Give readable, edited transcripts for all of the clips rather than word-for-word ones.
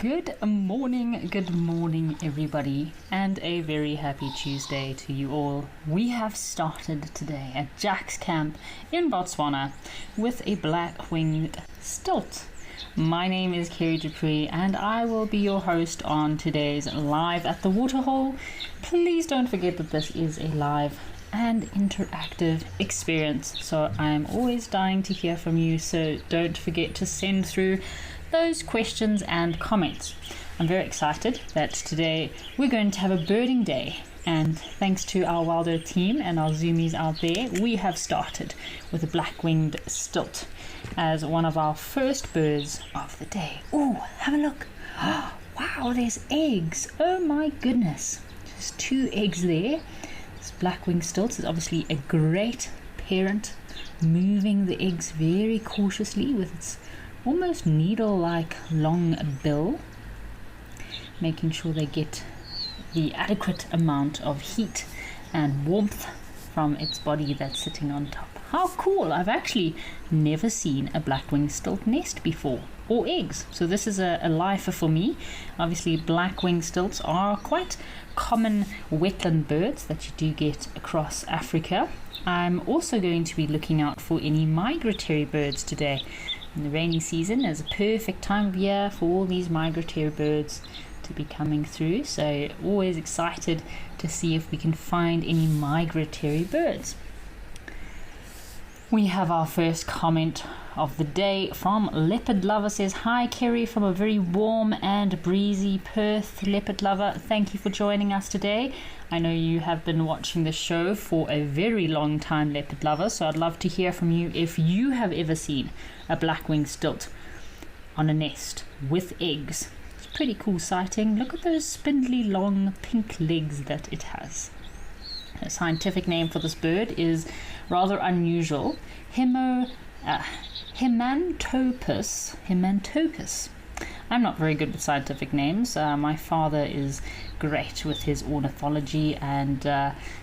Good morning everybody, and a very happy Tuesday to you all. We have started today at Jack's camp in Botswana with a black-winged stilt. My name is Kerry Dupree and I will be your host on today's Live at the Waterhole. Please don't forget that this is a live and interactive experience, so I'm always dying to hear from you, so don't forget to send through those questions and comments. I'm very excited that today we're going to have a birding day, and thanks to our Wilder team and our zoomies out there, we have started with a black-winged stilt as one of our first birds of the day. Oh, have a look. Oh, wow, there's eggs. Oh my goodness. There's 2 eggs there. This black-winged stilt is obviously a great parent, moving the eggs very cautiously with its almost needle-like long bill, making sure they get the adequate amount of heat and warmth from its body that's sitting on top. How cool! I've actually never seen a black-winged stilt nest before, or eggs, so this is a lifer for me. Obviously black-winged stilts are quite common wetland birds that you do get across Africa. I'm also going to be looking out for any migratory birds today. In the rainy season is a perfect time of year for all these migratory birds to be coming through, so always excited to see if we can find any migratory birds. We have our first comment of the day from Leopard Lover. Says, hi Kerry from a very warm and breezy Perth. Leopard Lover, thank you for joining us today. I know you have been watching the show for a very long time, Leopard Lover, so I'd love to hear from you if you have ever seen a black-winged stilt on a nest with eggs. It's a pretty cool sighting. Look at those spindly long pink legs that it has. A scientific name for this bird is rather unusual. Hemantopus. I'm not very good with scientific names. My father is great with his ornithology and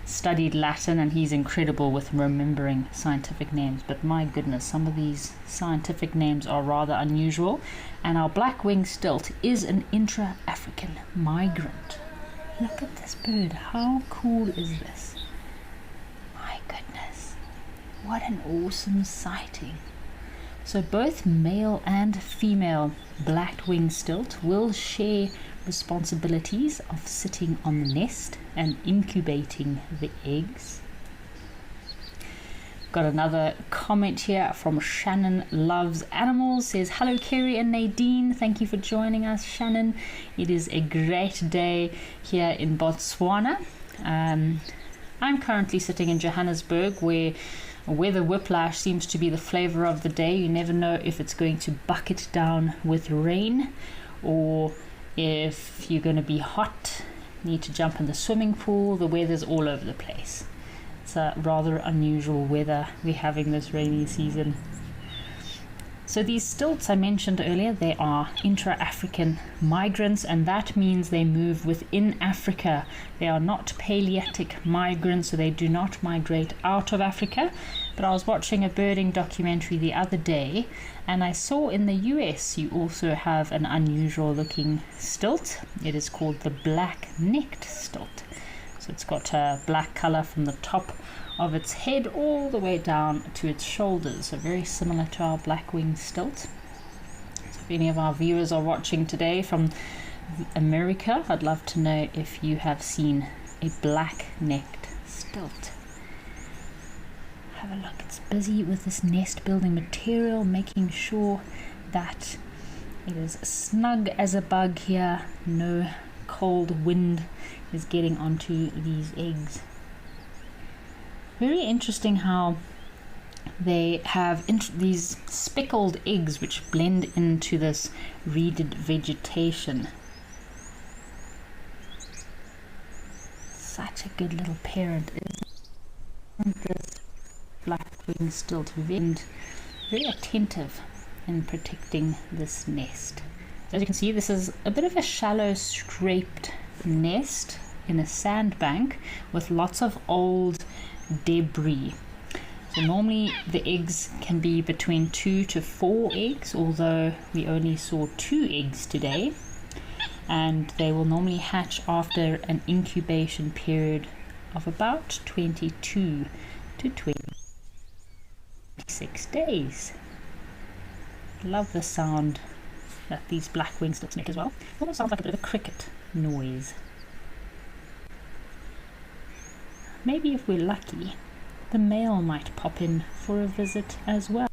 studied Latin, and he's incredible with remembering scientific names. But my goodness, some of these scientific names are rather unusual. And our black-winged stilt is an intra-African migrant. Look at this bird. How cool is this? My goodness. What an awesome sighting. So both male and female black-winged stilt will share responsibilities of sitting on the nest and incubating the eggs. Got another comment here from Shannon Loves Animals. Says, hello Kerry and Nadine, thank you for joining us, Shannon. It is a great day here in Botswana. I'm currently sitting in Johannesburg, where weather whiplash seems to be the flavor of the day. You never know if it's going to bucket down with rain, or if you're going to be hot, need to jump in the swimming pool. The weather's all over the place. It's a rather unusual weather we're having this rainy season. So these stilts I mentioned earlier, they are intra-African migrants, and that means they move within Africa. They are not Palearctic migrants, so they do not migrate out of Africa. But I was watching a birding documentary the other day, and I saw in the US you also have an unusual looking stilt. It is called the black-necked stilt. So it's got a black color from the top of its head all the way down to its shoulders, so very similar to our black-winged stilt. So if any of our viewers are watching today from America, I'd love to know if you have seen a black-necked stilt. Have a look, it's busy with this nest building material, making sure that it is snug as a bug here. No cold wind is getting onto these eggs. Very interesting how they have these speckled eggs which blend into this reeded vegetation. Such a good little parent, isn't this black-winged stilt? Very attentive in protecting this nest. As you can see, this is a bit of a shallow scraped nest in a sandbank with lots of old debris. So normally the eggs can be between 2 to 4 eggs, although we only saw 2 eggs today. and they will normally hatch after an incubation period of about 22 to 26 days. Love the sound that these black winged snakes make as well. Almost sounds like a bit of a cricket noise. Maybe if we're lucky, the male might pop in for a visit as well.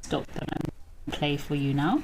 Stop and play for you now.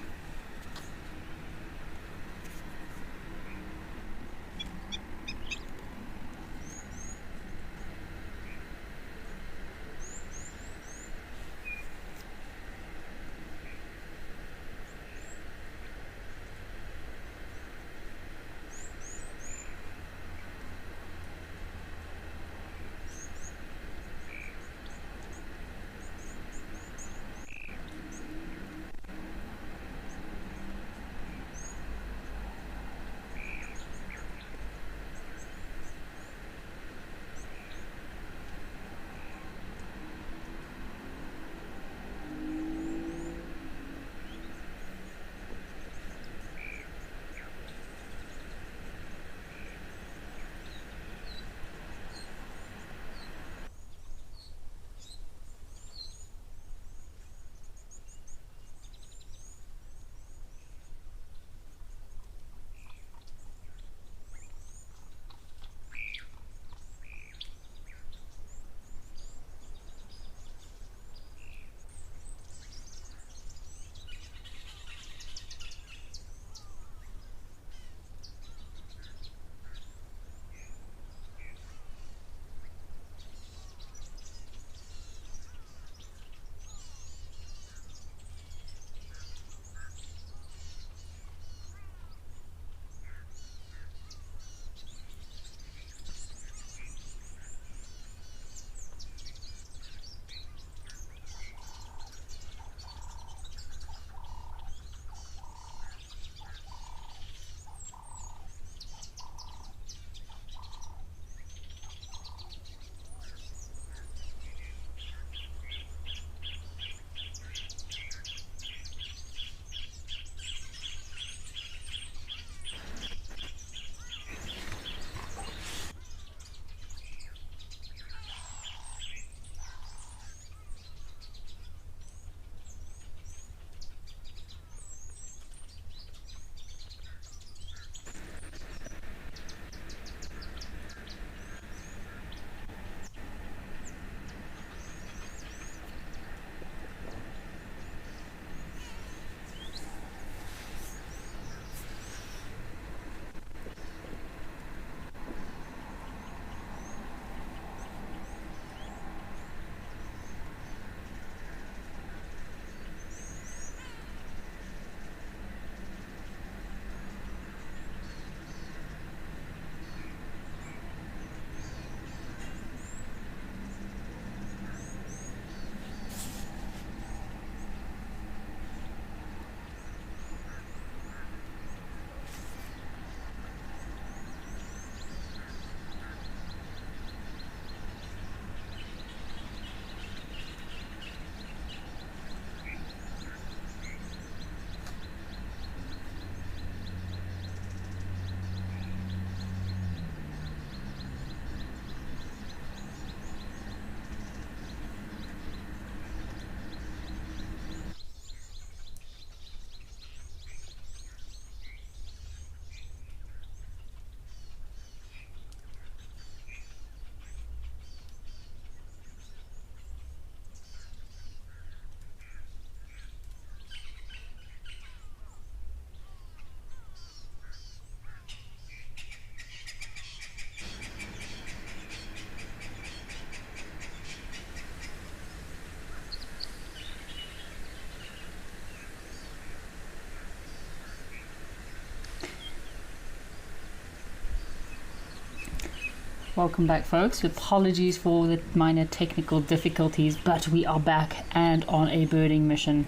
Welcome back, folks. Apologies for the minor technical difficulties, but we are back and on a birding mission.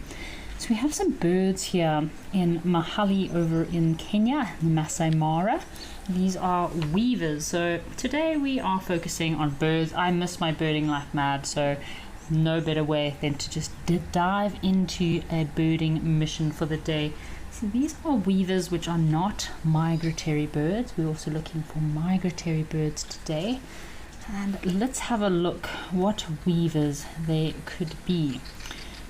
So we have some birds here in Mahali over in Kenya, Masai Mara, These are weavers. So today we are focusing on birds. I miss my birding like mad, so no better way than to just dive into a birding mission for the day. So these are weavers, which are not migratory birds. We're also looking for migratory birds today. And let's have a look what weavers they could be.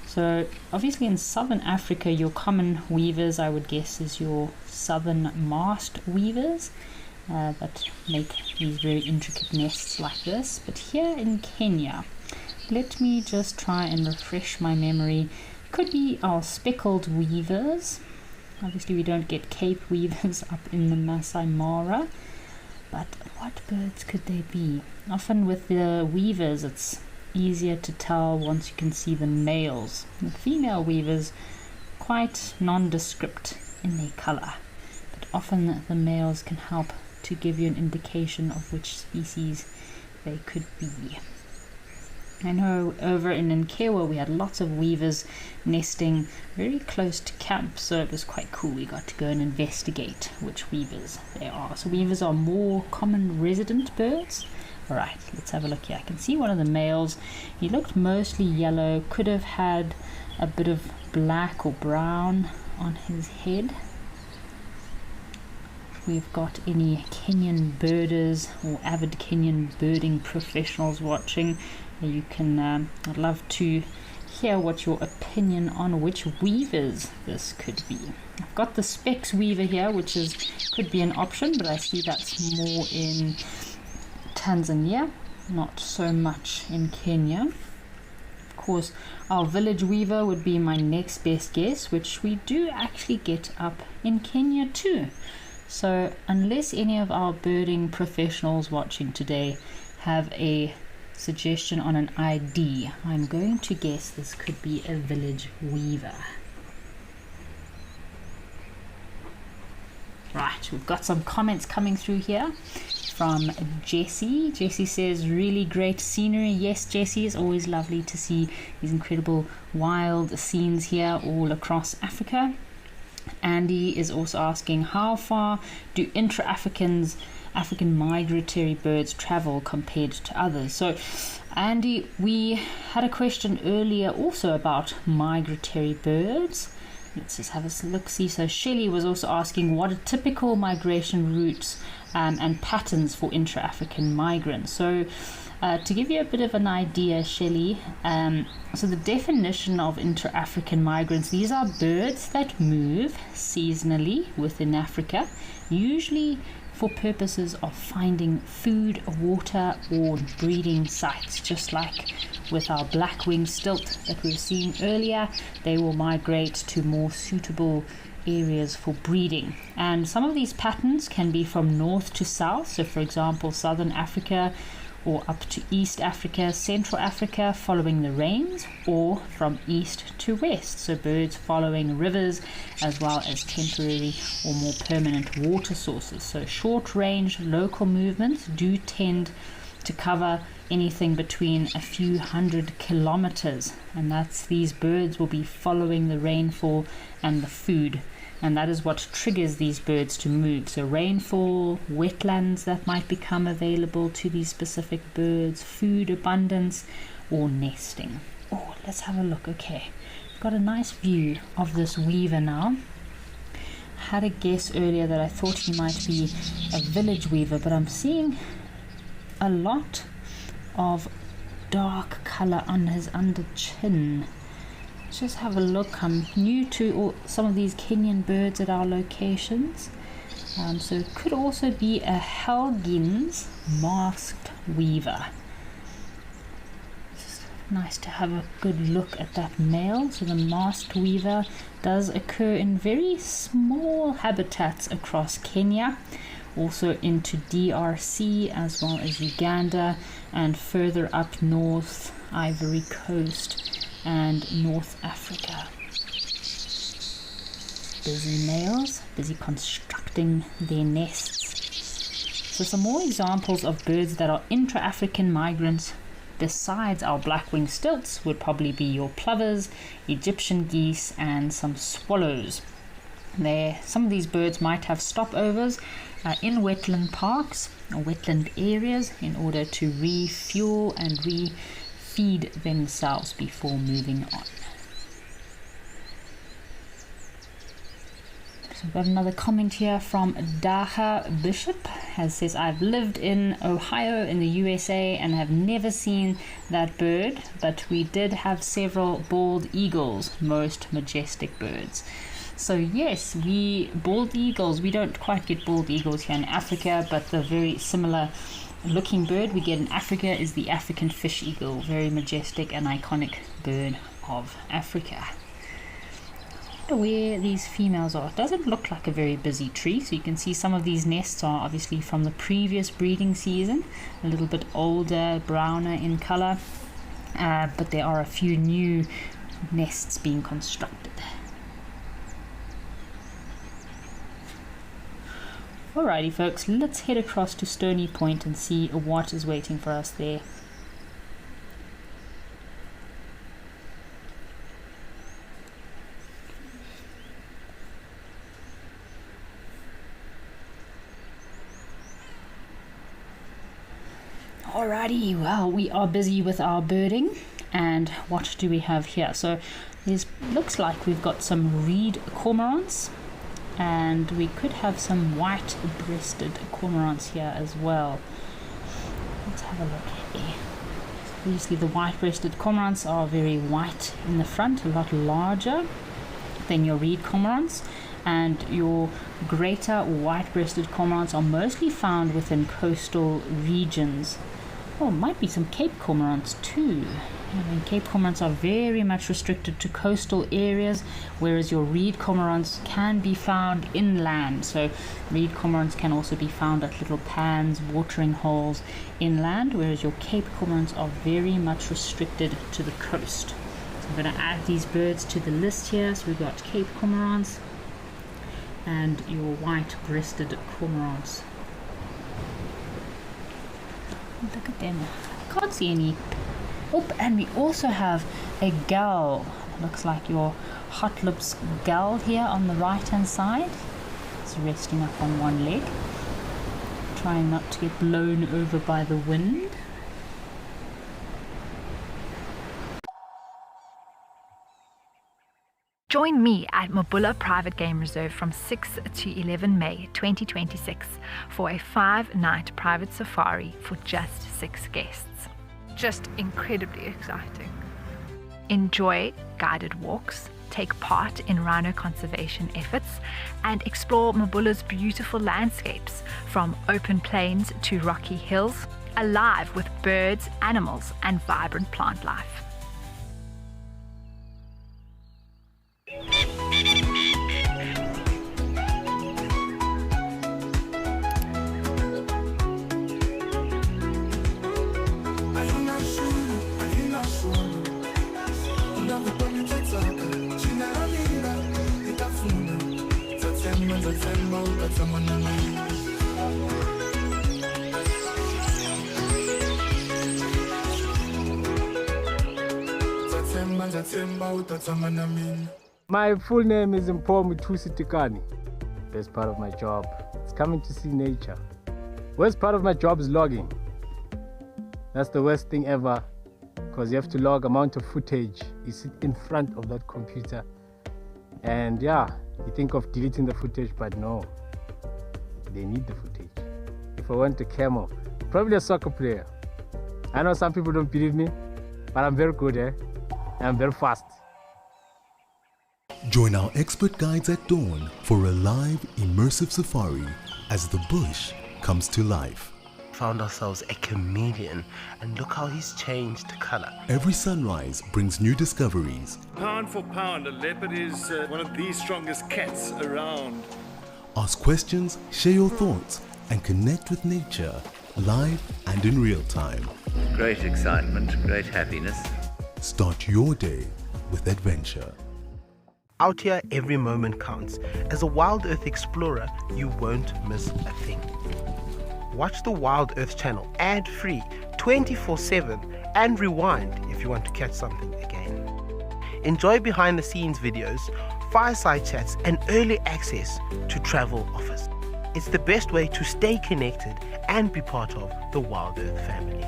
So obviously in southern Africa, your common weavers, I would guess, is your southern mast weavers that make these very intricate nests like this. But here in Kenya, let me just try and refresh my memory. Could be our speckled weavers. Obviously we don't get Cape weavers up in the Masai Mara, but what birds could they be? Often with the weavers it's easier to tell once you can see the males. The female weavers quite nondescript in their colour, but often the males can help to give you an indication of which species they could be. I know over in Nkewa we had lots of weavers nesting very close to camp, so it was quite cool. We got to go and investigate which weavers they are. So weavers are more common resident birds. Alright, let's have a look here. I can see one of the males. He looked mostly yellow, could have had a bit of black or brown on his head. We've got any Kenyan birders or avid Kenyan birding professionals watching. You can, I'd love to hear what your opinion on which weavers this could be. I've got the Specs weaver here, which could be an option, but I see that's more in Tanzania, not so much in Kenya. Of course, our village weaver would be my next best guess, which we do actually get up in Kenya too. So unless any of our birding professionals watching today have a suggestion on an ID, I'm going to guess this could be a village weaver. Right, we've got some comments coming through here from Jessie. Jessie says, really great scenery. Yes, Jessie, it's always lovely to see these incredible wild scenes here all across Africa. Andy is also asking, how far do African migratory birds travel compared to others? So Andy, we had a question earlier also about migratory birds. Let's just have a look see. So Shelley was also asking, what are typical migration routes and patterns for intra-African migrants? So to give you a bit of an idea, Shelley, so the definition of intra-African migrants, these are birds that move seasonally within Africa, usually for purposes of finding food, water, or breeding sites. Just like with our black-winged stilt that we were seeing earlier, they will migrate to more suitable areas for breeding. And some of these patterns can be from north to south, so for example southern Africa, or up to East Africa, Central Africa, following the rains, or from east to west, so birds following rivers as well as temporary or more permanent water sources. So short range local movements do tend to cover anything between a few hundred kilometers, and these birds will be following the rainfall and the food, and that is what triggers these birds to move. So rainfall, wetlands that might become available to these specific birds, food abundance, or nesting. Oh, let's have a look. Okay, got a nice view of this weaver now. Had a guess earlier that I thought he might be a village weaver, but I'm seeing a lot of dark color on his under chin. Let's just have a look. I'm new to some of these Kenyan birds at our locations, so it could also be a Helgin's masked weaver. It's nice to have a good look at that male. So the masked weaver does occur in very small habitats across Kenya, also into DRC as well as Uganda, and further up north, Ivory Coast and North Africa. Busy males, busy constructing their nests. So some more examples of birds that are intra-African migrants besides our black-winged stilts would probably be your plovers, Egyptian geese, and some swallows. Some of these birds might have stopovers in wetland parks or wetland areas in order to refuel and refeed themselves before moving on. So we've got another comment here from Daha Bishop. Says, I've lived in Ohio in the USA and have never seen that bird, but we did have several bald eagles, most majestic birds. So yes, bald eagles, we don't quite get bald eagles here in Africa, but the very similar looking bird we get in Africa is the African fish eagle, very majestic and iconic bird of Africa. Where these females are, it doesn't look like a very busy tree, so you can see some of these nests are obviously from the previous breeding season, a little bit older, browner in color, but there are a few new nests being constructed. Alrighty folks, let's head across to Stony Point and see what is waiting for us there. Alrighty, well, we are busy with our birding, and what do we have here? So this looks like we've got some reed cormorants, and we could have some white-breasted cormorants here as well. Let's have a look here. Obviously the white-breasted cormorants are very white in the front, a lot larger than your reed cormorants, and your greater white-breasted cormorants are mostly found within coastal regions. Oh, might be some Cape cormorants too. I mean, Cape cormorants are very much restricted to coastal areas, whereas your reed cormorants can be found inland. So reed cormorants can also be found at little pans, watering holes inland, whereas your Cape cormorants are very much restricted to the coast. So I'm going to add these birds to the list here. So we've got Cape cormorants and your white-breasted cormorants. Look at them. I can't see any. Oh, and we also have a gull. It looks like your hot lips gull here on the right hand side. It's resting up on one leg, trying not to get blown over by the wind. Join me at Mabula Private Game Reserve from 6 to 11 May 2026 for a 5-night private safari for just 6 guests. Just incredibly exciting. Enjoy guided walks, take part in rhino conservation efforts, and explore Mabula's beautiful landscapes from open plains to rocky hills, alive with birds, animals, and vibrant plant life. My full name is Mpho Tikani. Best part of my job is coming to see nature. Worst part of my job is logging. That's the worst thing ever, because you have to log amount of footage. You sit in front of that computer and yeah, you think of deleting the footage, but no, they need the footage. If I went to camel, probably a soccer player. I know some people don't believe me, but I'm very good, I'm very fast. Join our expert guides at dawn for a live, immersive safari as the bush comes to life. Found ourselves a chameleon, and look how he's changed color. Every sunrise brings new discoveries. Pound for pound, a leopard is one of the strongest cats around. Ask questions, share your thoughts, and connect with nature live and in real time. Great excitement, great happiness. Start your day with adventure. Out here, every moment counts. As a Wild Earth explorer, you won't miss a thing. Watch the Wild Earth channel ad-free 24/7 and rewind if you want to catch something again. Enjoy behind the scenes videos, fireside chats, and early access to travel offers. It's the best way to stay connected and be part of the Wild Earth family.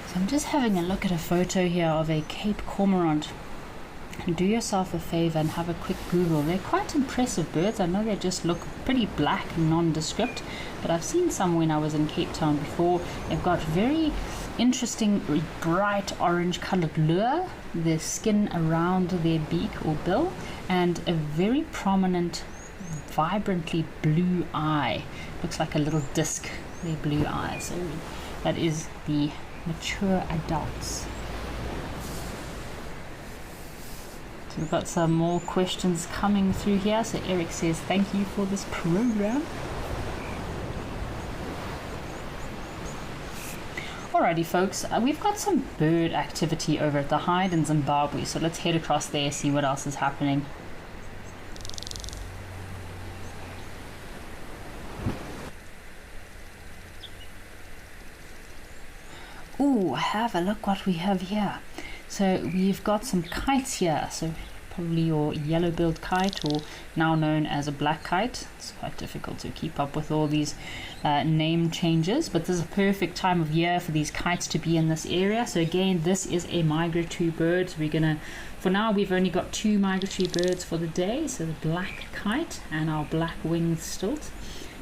So I'm just having a look at a photo here of a Cape cormorant. And do yourself a favor and have a quick Google. They're quite impressive birds. I know they just look pretty black and nondescript, but I've seen some when I was in Cape Town before. They've got very interesting bright orange colored lure, the skin around their beak or bill, and a very prominent vibrantly blue eye. Looks like a little disc, their blue eye. So that is the mature adults. So we've got some more questions coming through here. So Eric says, thank you for this program. Alrighty folks, we've got some bird activity over at the Hyde in Zimbabwe. So let's head across there, see what else is happening. Ooh, have a look what we have here. So we've got some kites here. So probably your yellow-billed kite, or now known as a black kite. It's quite difficult to keep up with all these name changes, but this is a perfect time of year for these kites to be in this area. So again, this is a migratory bird. So we're gonna, for now, we've only got 2 migratory birds for the day. So the black kite and our black-winged stilt.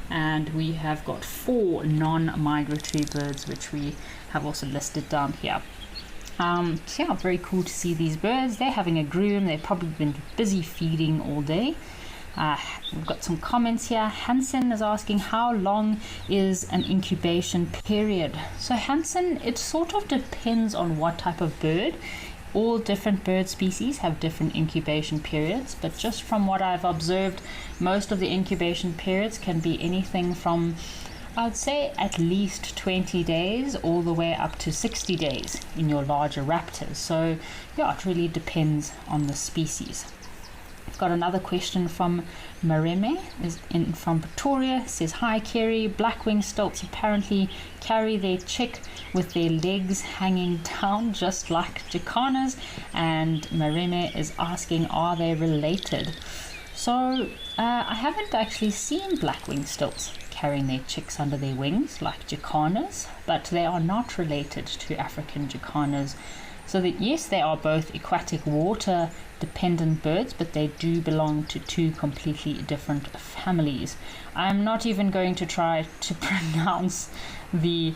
And we have got 4 non-migratory birds, which we have also listed down here. So yeah, very cool to see these birds. They're having a groom. They've probably been busy feeding all day. We've got some comments here. Hansen is asking, how long is an incubation period? So Hansen, it sort of depends on what type of bird. All different bird species have different incubation periods, but just from what I've observed, most of the incubation periods can be anything from, I'd say, at least 20 days all the way up to 60 days in your larger raptors. So yeah, it really depends on the species. I've got another question from Mareme from Pretoria. It says, hi Kerry, black-winged stilts apparently carry their chick with their legs hanging down just like jacanas, and Mareme is asking, are they related? So I haven't actually seen black-winged stilts carrying their chicks under their wings like jacanas, but they are not related to African jacanas. So that yes, they are both aquatic water dependent birds, but they do belong to 2 completely different families. I'm not even going to try to pronounce the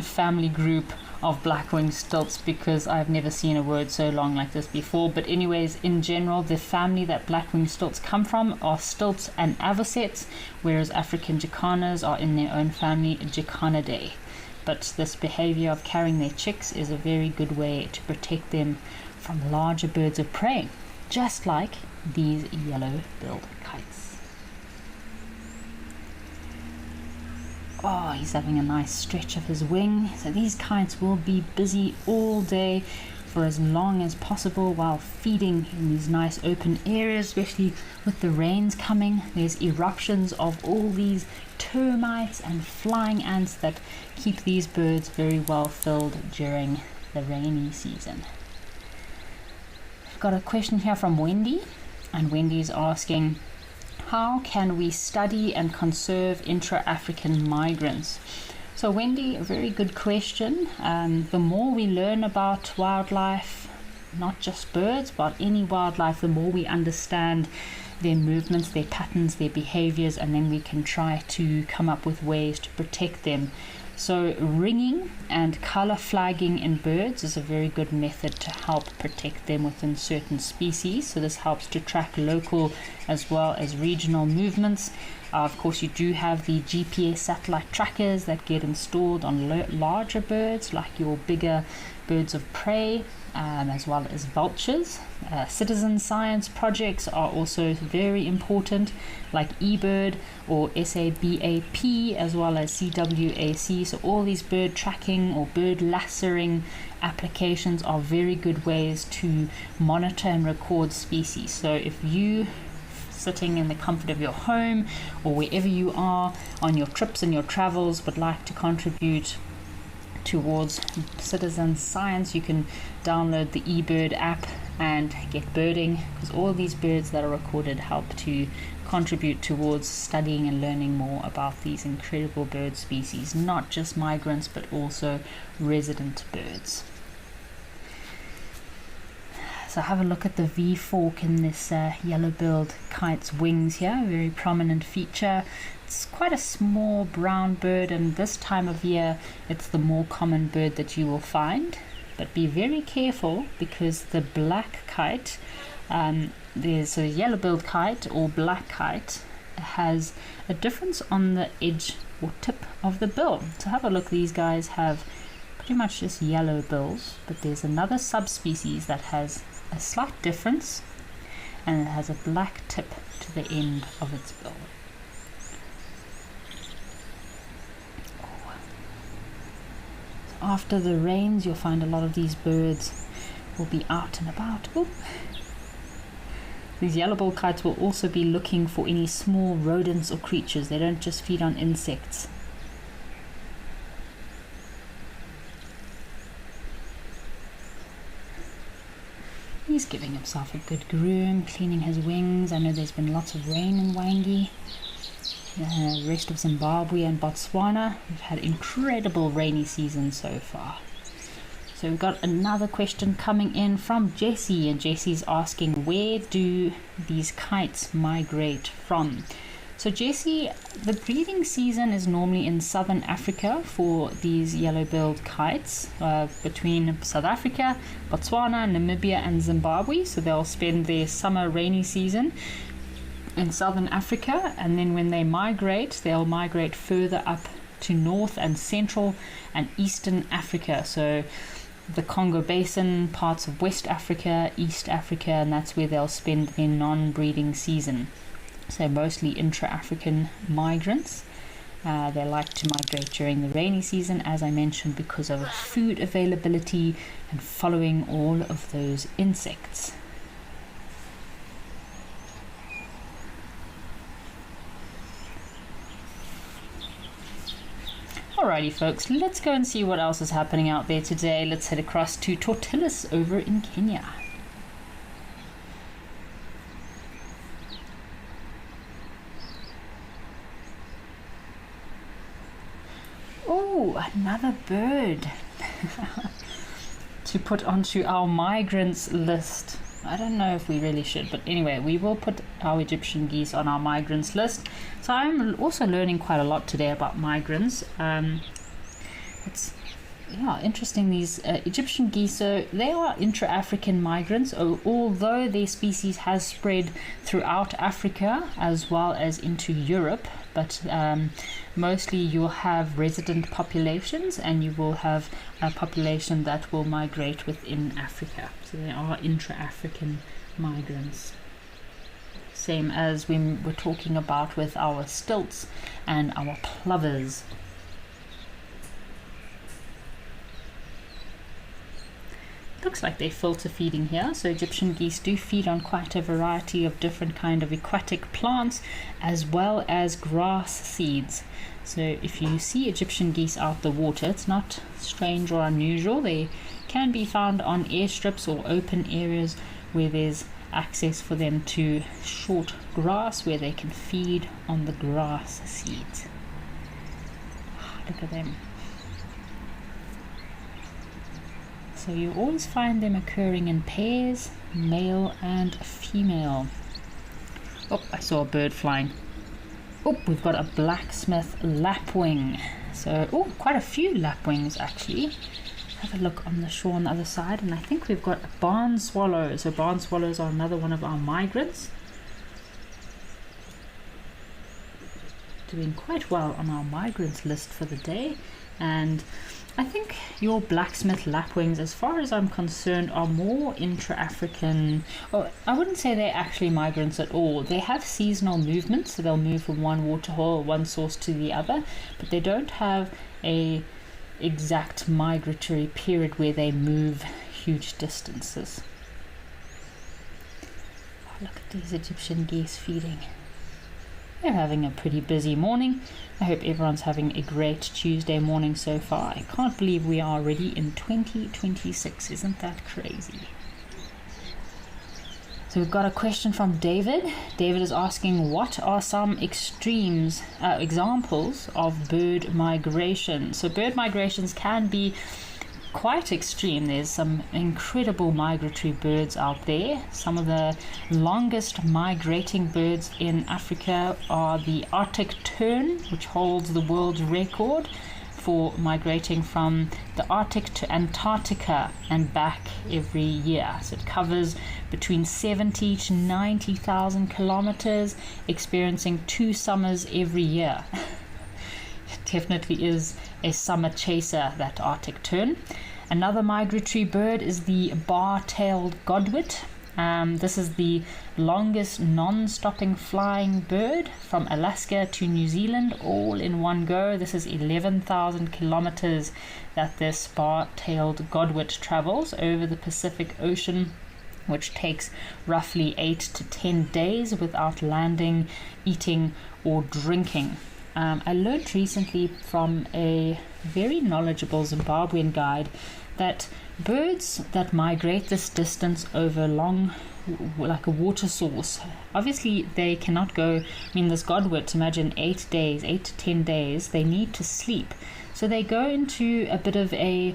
family group of black-winged stilts because I've never seen a word so long like this before. But anyways, in general, the family that black-winged stilts come from are stilts and avocets, whereas African jacanas are in their own family, Jacanidae. But this behavior of carrying their chicks is a very good way to protect them from larger birds of prey, just like these yellow-billed kites. Oh, he's having a nice stretch of his wing. So these kites will be busy all day for as long as possible while feeding in these nice open areas, especially with the rains coming. There's eruptions of all these termites and flying ants that keep these birds very well filled during the rainy season. I've got a question here from Wendy, and Wendy's asking, how can we study and conserve intra-African migrants? So Wendy, a very good question. The more we learn about wildlife, not just birds, but any wildlife, the more we understand their movements, their patterns, their behaviors, and then we can try to come up with ways to protect them. So ringing and color flagging in birds is a very good method to help protect them within certain species. So this helps to track local as well as regional movements. Of course, you do have the GPS satellite trackers that get installed on larger birds like your bigger birds of prey, as well as vultures. Citizen science projects are also very important, like eBird or SABAP, as well as CWAC. So all these bird tracking or bird lassoing applications are very good ways to monitor and record species. So if you sitting in the comfort of your home or wherever you are on your trips and your travels would like to contribute towards citizen science, you can download the eBird app and get birding, because all these birds that are recorded help to contribute towards studying and learning more about these incredible bird species, not just migrants but also resident birds. So have a look at the V fork in this yellow-billed kite's wings here, a very prominent feature. It's quite a small brown bird, and this time of year it's the more common bird that you will find. But be very careful, because the black kite, there's a yellow-billed kite or black kite, has a difference on the edge or tip of the bill. So have a look, these guys have pretty much just yellow bills, but there's another subspecies that has a slight difference, and it has a black tip to the end of its bill. So after the rains, you'll find a lot of these birds will be out and about. Ooh. These yellow-billed kites will also be looking for any small rodents or creatures. They don't just feed on insects. He's giving himself a good groom, cleaning his wings. I know there's been lots of rain in Wangi. The rest of Zimbabwe and Botswana, we've had incredible rainy season so far. So we've got another question coming in from Jessie, and Jessie's asking, where do these kites migrate from? So Jessie, the breeding season is normally in southern Africa for these yellow-billed kites, between South Africa, Botswana, Namibia and Zimbabwe. So they'll spend their summer rainy season in southern Africa, and then when they migrate, they'll migrate further up to north and central and eastern Africa. So the Congo Basin, parts of West Africa, East Africa, and that's where they'll spend their non-breeding season. So mostly intra-African migrants. They like to migrate during the rainy season, as I mentioned, because of food availability and following all of those insects. Alrighty folks, let's go and see what else is happening out there today. Let's head across to Tortillas over in Kenya. Oh, another bird to put onto our migrants list. I don't know if we really should, but anyway, we will put our Egyptian geese on our migrants list. So I'm also learning quite a lot today about migrants. It's interesting, these Egyptian geese. So they are intra-African migrants, although their species has spread throughout Africa as well as into Europe. But mostly you'll have resident populations, and you will have a population that will migrate within Africa. So they are intra-African migrants. Same as we were talking about with our stilts and our plovers. Looks like they're filter feeding here. So Egyptian geese do feed on quite a variety of different kind of aquatic plants as well as grass seeds. So if you see Egyptian geese out the water, it's not strange or unusual. They can be found on airstrips or open areas where there's access for them to short grass, where they can feed on the grass seeds. Look at them. So you always find them occurring in pairs, male and female. Oh, I saw a bird flying. Oh, we've got a blacksmith lapwing. So, oh, quite a few lapwings actually. Have a look on the shore on the other side, and I think we've got a barn swallow. So barn swallows are another one of our migrants. doing quite well on our migrants list for the day. And I think your blacksmith lapwings, as far as I'm concerned, are more intra-African. Or I wouldn't say they're actually migrants at all. They have seasonal movements, so they'll move from one waterhole, one source to the other, but they don't have a exact migratory period where they move huge distances. Oh, look at these Egyptian geese feeding. They're having a pretty busy morning. I hope everyone's having a great Tuesday morning so far. I can't believe we are already in 2026. Isn't that crazy? So we've got a question from David. David is asking, what are some examples of bird migration? So bird migrations can be quite extreme. There's some incredible migratory birds out there. Some of the longest migrating birds in Africa are the Arctic tern, which holds the world's record for migrating from the Arctic to Antarctica and back every year. So it covers between 70 to 90,000 kilometers, experiencing 2 summers every year. It definitely is a summer chaser, that Arctic tern. Another migratory bird is the bar-tailed godwit. This is the longest non-stopping flying bird from Alaska to New Zealand all in one go. This is 11,000 kilometers that this bar-tailed godwit travels over the Pacific Ocean, which takes roughly 8 to 10 days without landing, eating or drinking. I learned recently from a very knowledgeable Zimbabwean guide that birds that migrate this distance over long, like a water source, obviously they cannot go, this godwit, imagine 8 to 10 days, they need to sleep. So they go into a bit of a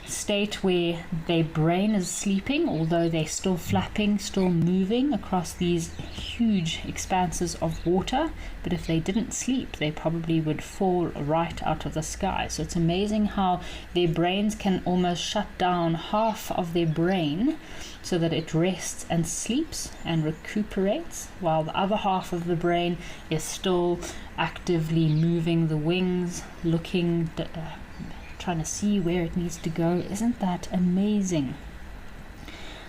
state where their brain is sleeping, although they're still flapping, still moving across these huge expanses of water. But if they didn't sleep, they probably would fall right out of the sky. So it's amazing how their brains can almost shut down half of their brain so that it rests and sleeps and recuperates, while the other half of the brain is still actively moving the wings, looking, trying to see where it needs to go. Isn't that amazing?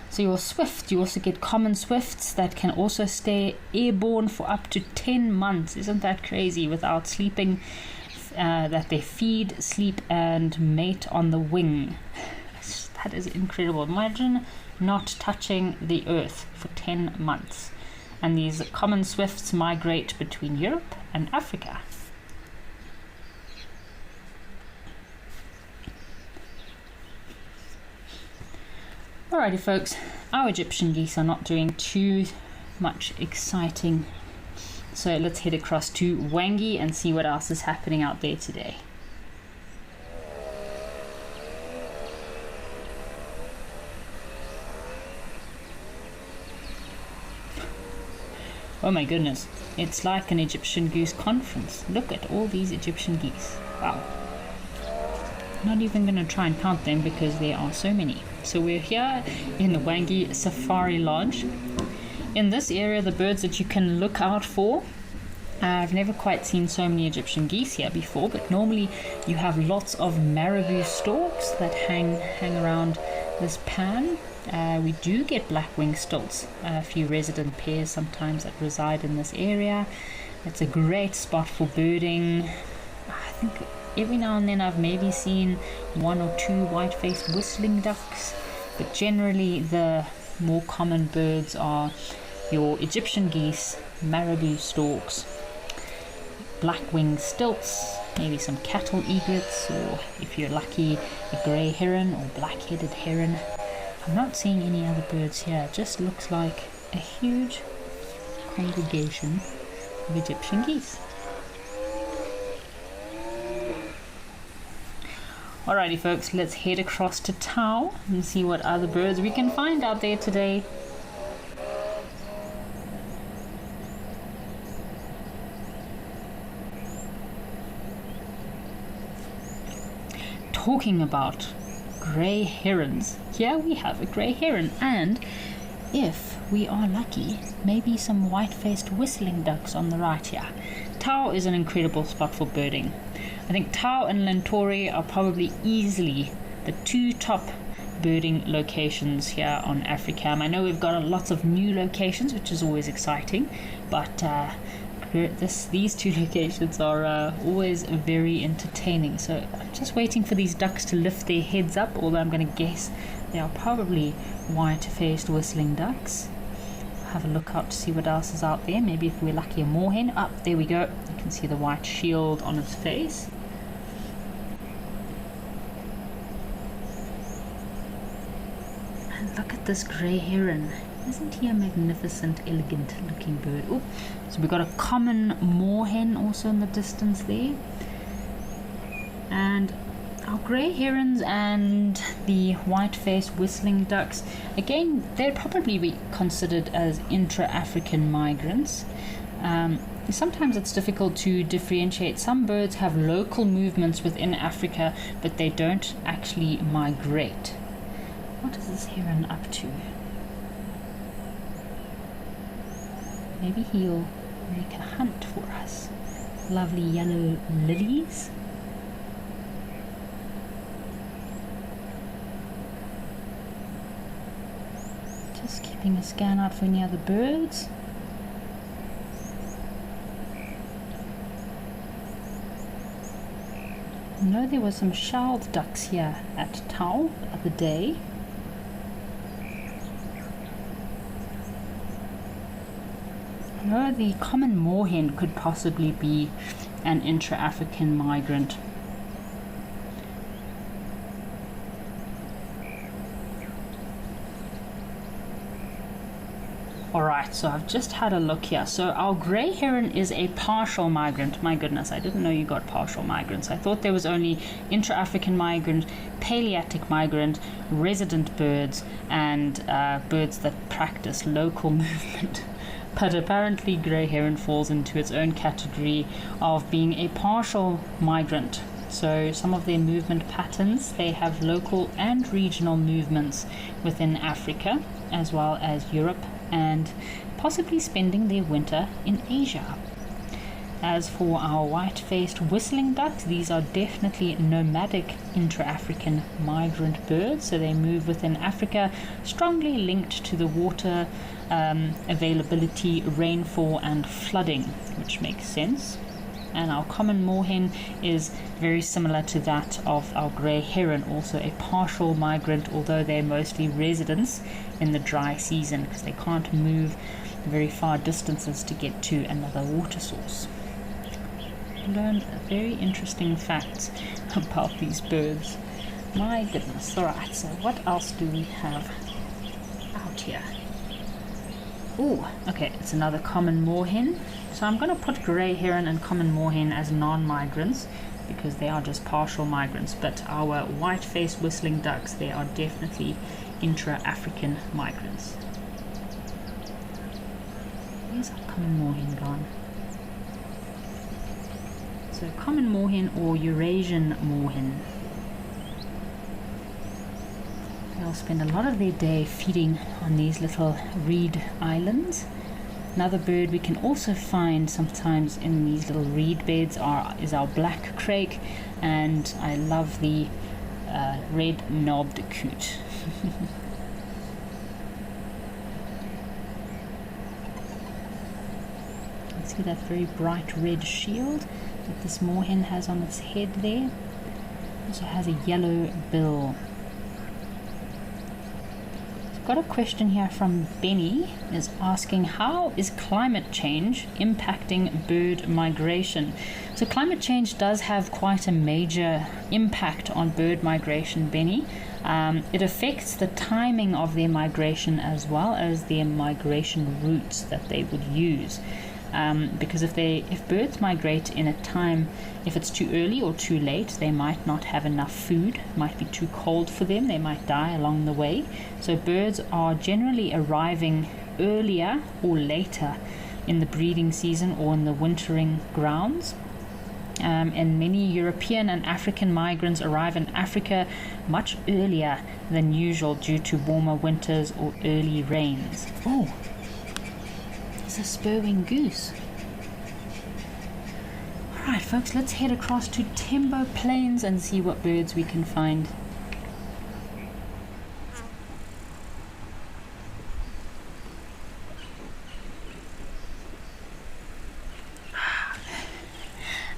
So your swift, you also get common swifts that can also stay airborne for up to 10 months. Isn't that crazy? Without sleeping, that they feed, sleep and mate on the wing. That is incredible. Imagine not touching the earth for 10 months. And these common swifts migrate between Europe and Africa. Alrighty folks, our Egyptian geese are not doing too much exciting, so let's head across to Wangi and see what else is happening out there today. Oh my goodness, it's like an Egyptian goose conference. Look at all these Egyptian geese. Wow. Not even going to try and count them because there are so many. So we're here in the Wangi Safari Lodge. In this area, the birds that you can look out for, I've never quite seen so many Egyptian geese here before, but normally you have lots of marabou storks that hang around this pan. We do get black-winged stilts, a few resident pairs sometimes that reside in this area. It's a great spot for birding. I think every now and then I've maybe seen 1 or 2 white-faced whistling ducks, but generally the more common birds are your Egyptian geese, marabou storks, black-winged stilts, maybe some cattle egrets, or if you're lucky, a grey heron or black-headed heron. I'm not seeing any other birds here. It just looks like a huge congregation of Egyptian geese. Alrighty folks, let's head across to Tau and see what other birds we can find out there today. Talking about grey herons, here we have a grey heron, and if we are lucky, maybe some white-faced whistling ducks on the right here. Tau is an incredible spot for birding. I think Tau and Lentori are probably easily the two top birding locations here on Africam. I know we've got lots of new locations, which is always exciting, but these two locations are always very entertaining. So I'm just waiting for these ducks to lift their heads up, although I'm going to guess they are probably white-faced whistling ducks. Have a look out to see what else is out there. Maybe if we're lucky, a moorhen. There we go. You can see the white shield on its face. And look at this grey heron. Isn't he a magnificent, elegant looking bird? Oh, so we've got a common moorhen also in the distance there. And our grey herons and the white-faced whistling ducks, again, they'd probably be considered as intra-African migrants. Sometimes it's difficult to differentiate. Some birds have local movements within Africa, but they don't actually migrate. What is this heron up to? Maybe he'll make a hunt for us. Lovely yellow lilies. Just keeping a scan out for any other birds. I know there were some shelled ducks here at Tau the other day. I know the common moorhen could possibly be an intra-African migrant. Alright, so I've just had a look here. So our grey heron is a partial migrant. My goodness, I didn't know you got partial migrants. I thought there was only intra-African migrant, Palearctic migrant, resident birds, and birds that practice local movement. But apparently grey heron falls into its own category of being a partial migrant. So some of their movement patterns, they have local and regional movements within Africa, as well as Europe, and possibly spending their winter in Asia. As for our white-faced whistling ducks, these are definitely nomadic intra-African migrant birds, so they move within Africa, strongly linked to the water availability, rainfall and flooding, which makes sense. And our common moorhen is very similar to that of our grey heron, also a partial migrant, although they're mostly residents in the dry season because they can't move very far distances to get to another water source. Learned very interesting facts about these birds. My goodness. Alright, so what else do we have out here? Oh, okay, it's another common moorhen. So I'm going to put grey heron and common moorhen as non-migrants because they are just partial migrants, but our white-faced whistling ducks, they are definitely intra-African migrants. Where's our common moorhen gone? So common moorhen or Eurasian moorhen. They'll spend a lot of their day feeding on these little reed islands. Another bird we can also find sometimes in these little reed beds is our black crake, and I love the red-knobbed coot. You see that very bright red shield that this moorhen has on its head there. It also has a yellow bill. Got a question here from Benny, is asking how is climate change impacting bird migration? So climate change does have quite a major impact on bird migration, Benny. It affects the timing of their migration as well as their migration routes that they would use. Because if birds migrate in a time, if it's too early or too late, they might not have enough food, might be too cold for them, they might die along the way. So birds are generally arriving earlier or later in the breeding season or in the wintering grounds. And many European and African migrants arrive in Africa much earlier than usual due to warmer winters or early rains. Oh! It's a spurwing goose. Right, folks, let's head across to Tembo Plains and see what birds we can find.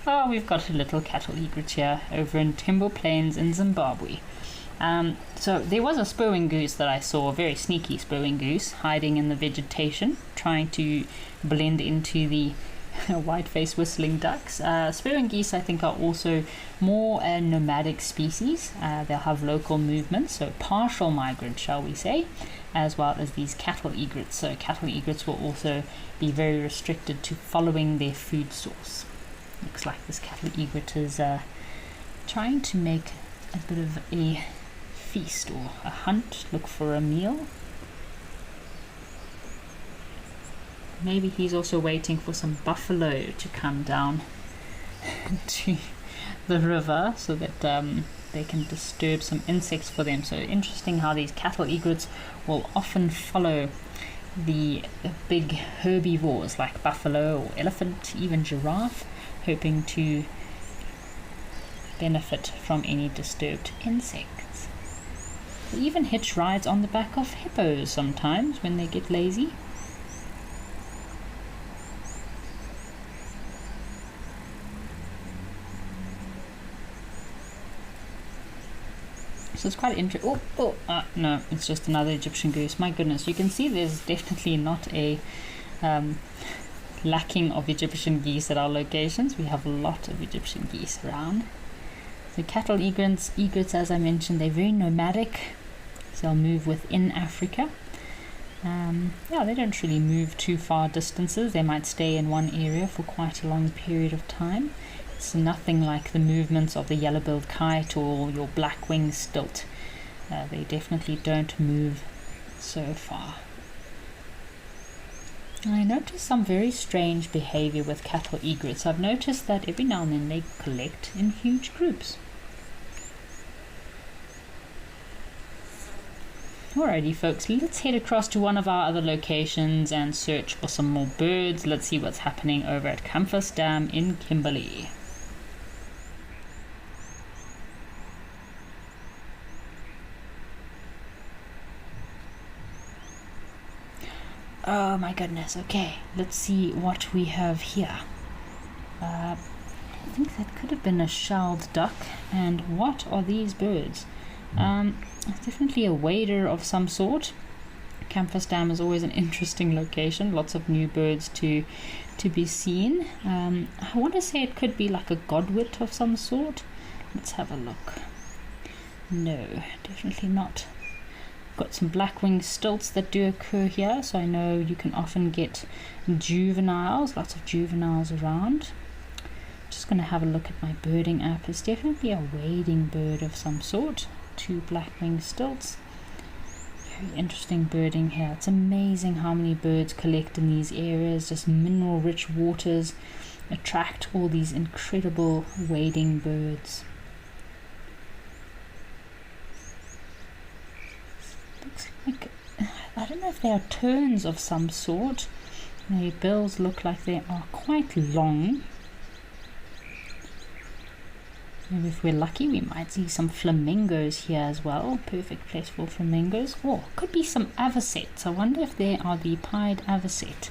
Oh, we've got a little cattle egret here over in Tembo Plains in Zimbabwe. So there was a spurwing goose that I saw, a very sneaky spurwing goose, hiding in the vegetation, trying to blend into the white-faced whistling ducks. Spurwing geese, I think, are also more a nomadic species. They'll have local movements, so partial migrant, shall we say, as well as these cattle egrets. So cattle egrets will also be very restricted to following their food source. Looks like this cattle egret is trying to make a bit of a feast or a hunt, look for a meal. Maybe he's also waiting for some buffalo to come down to the river so that they can disturb some insects for them. So interesting how these cattle egrets will often follow the big herbivores like buffalo or elephant, even giraffe, hoping to benefit from any disturbed insects. They even hitch rides on the back of hippos sometimes when they get lazy. So it's quite interesting. No, it's just another Egyptian goose. My goodness, you can see there's definitely not a lacking of Egyptian geese at our locations. We have a lot of Egyptian geese around. The cattle egrets, as I mentioned, they're very nomadic, so they'll move within Africa. They don't really move too far distances. They might stay in one area for quite a long period of time. It's nothing like the movements of the yellow-billed kite or your black-winged stilt. They definitely don't move so far. I noticed some very strange behavior with cattle egrets. I've noticed that every now and then they collect in huge groups. Alrighty folks, let's head across to one of our other locations and search for some more birds. Let's see what's happening over at Campus Dam in Kimberley. Oh my goodness, okay, let's see what we have here. I think that could have been a shelled duck. And what are these birds? It's definitely a wader of some sort. Campus Dam is always an interesting location, lots of new birds to be seen. I want to say it could be like a godwit of some sort. Let's have a look. No, definitely not. Got some black-winged stilts that do occur here, so I know you can often get juveniles, lots of juveniles around. Just going to have a look at my birding app. It's definitely a wading bird of some sort. 2 black-winged stilts. Very interesting birding here. It's amazing how many birds collect in these areas. Just mineral-rich waters attract all these incredible wading birds. Looks like, I don't know if they are terns of some sort. Their bills look like they are quite long. Maybe if we're lucky we might see some flamingos here as well. Perfect place for flamingos. Oh, could be some avocets. I wonder if they are the pied avocet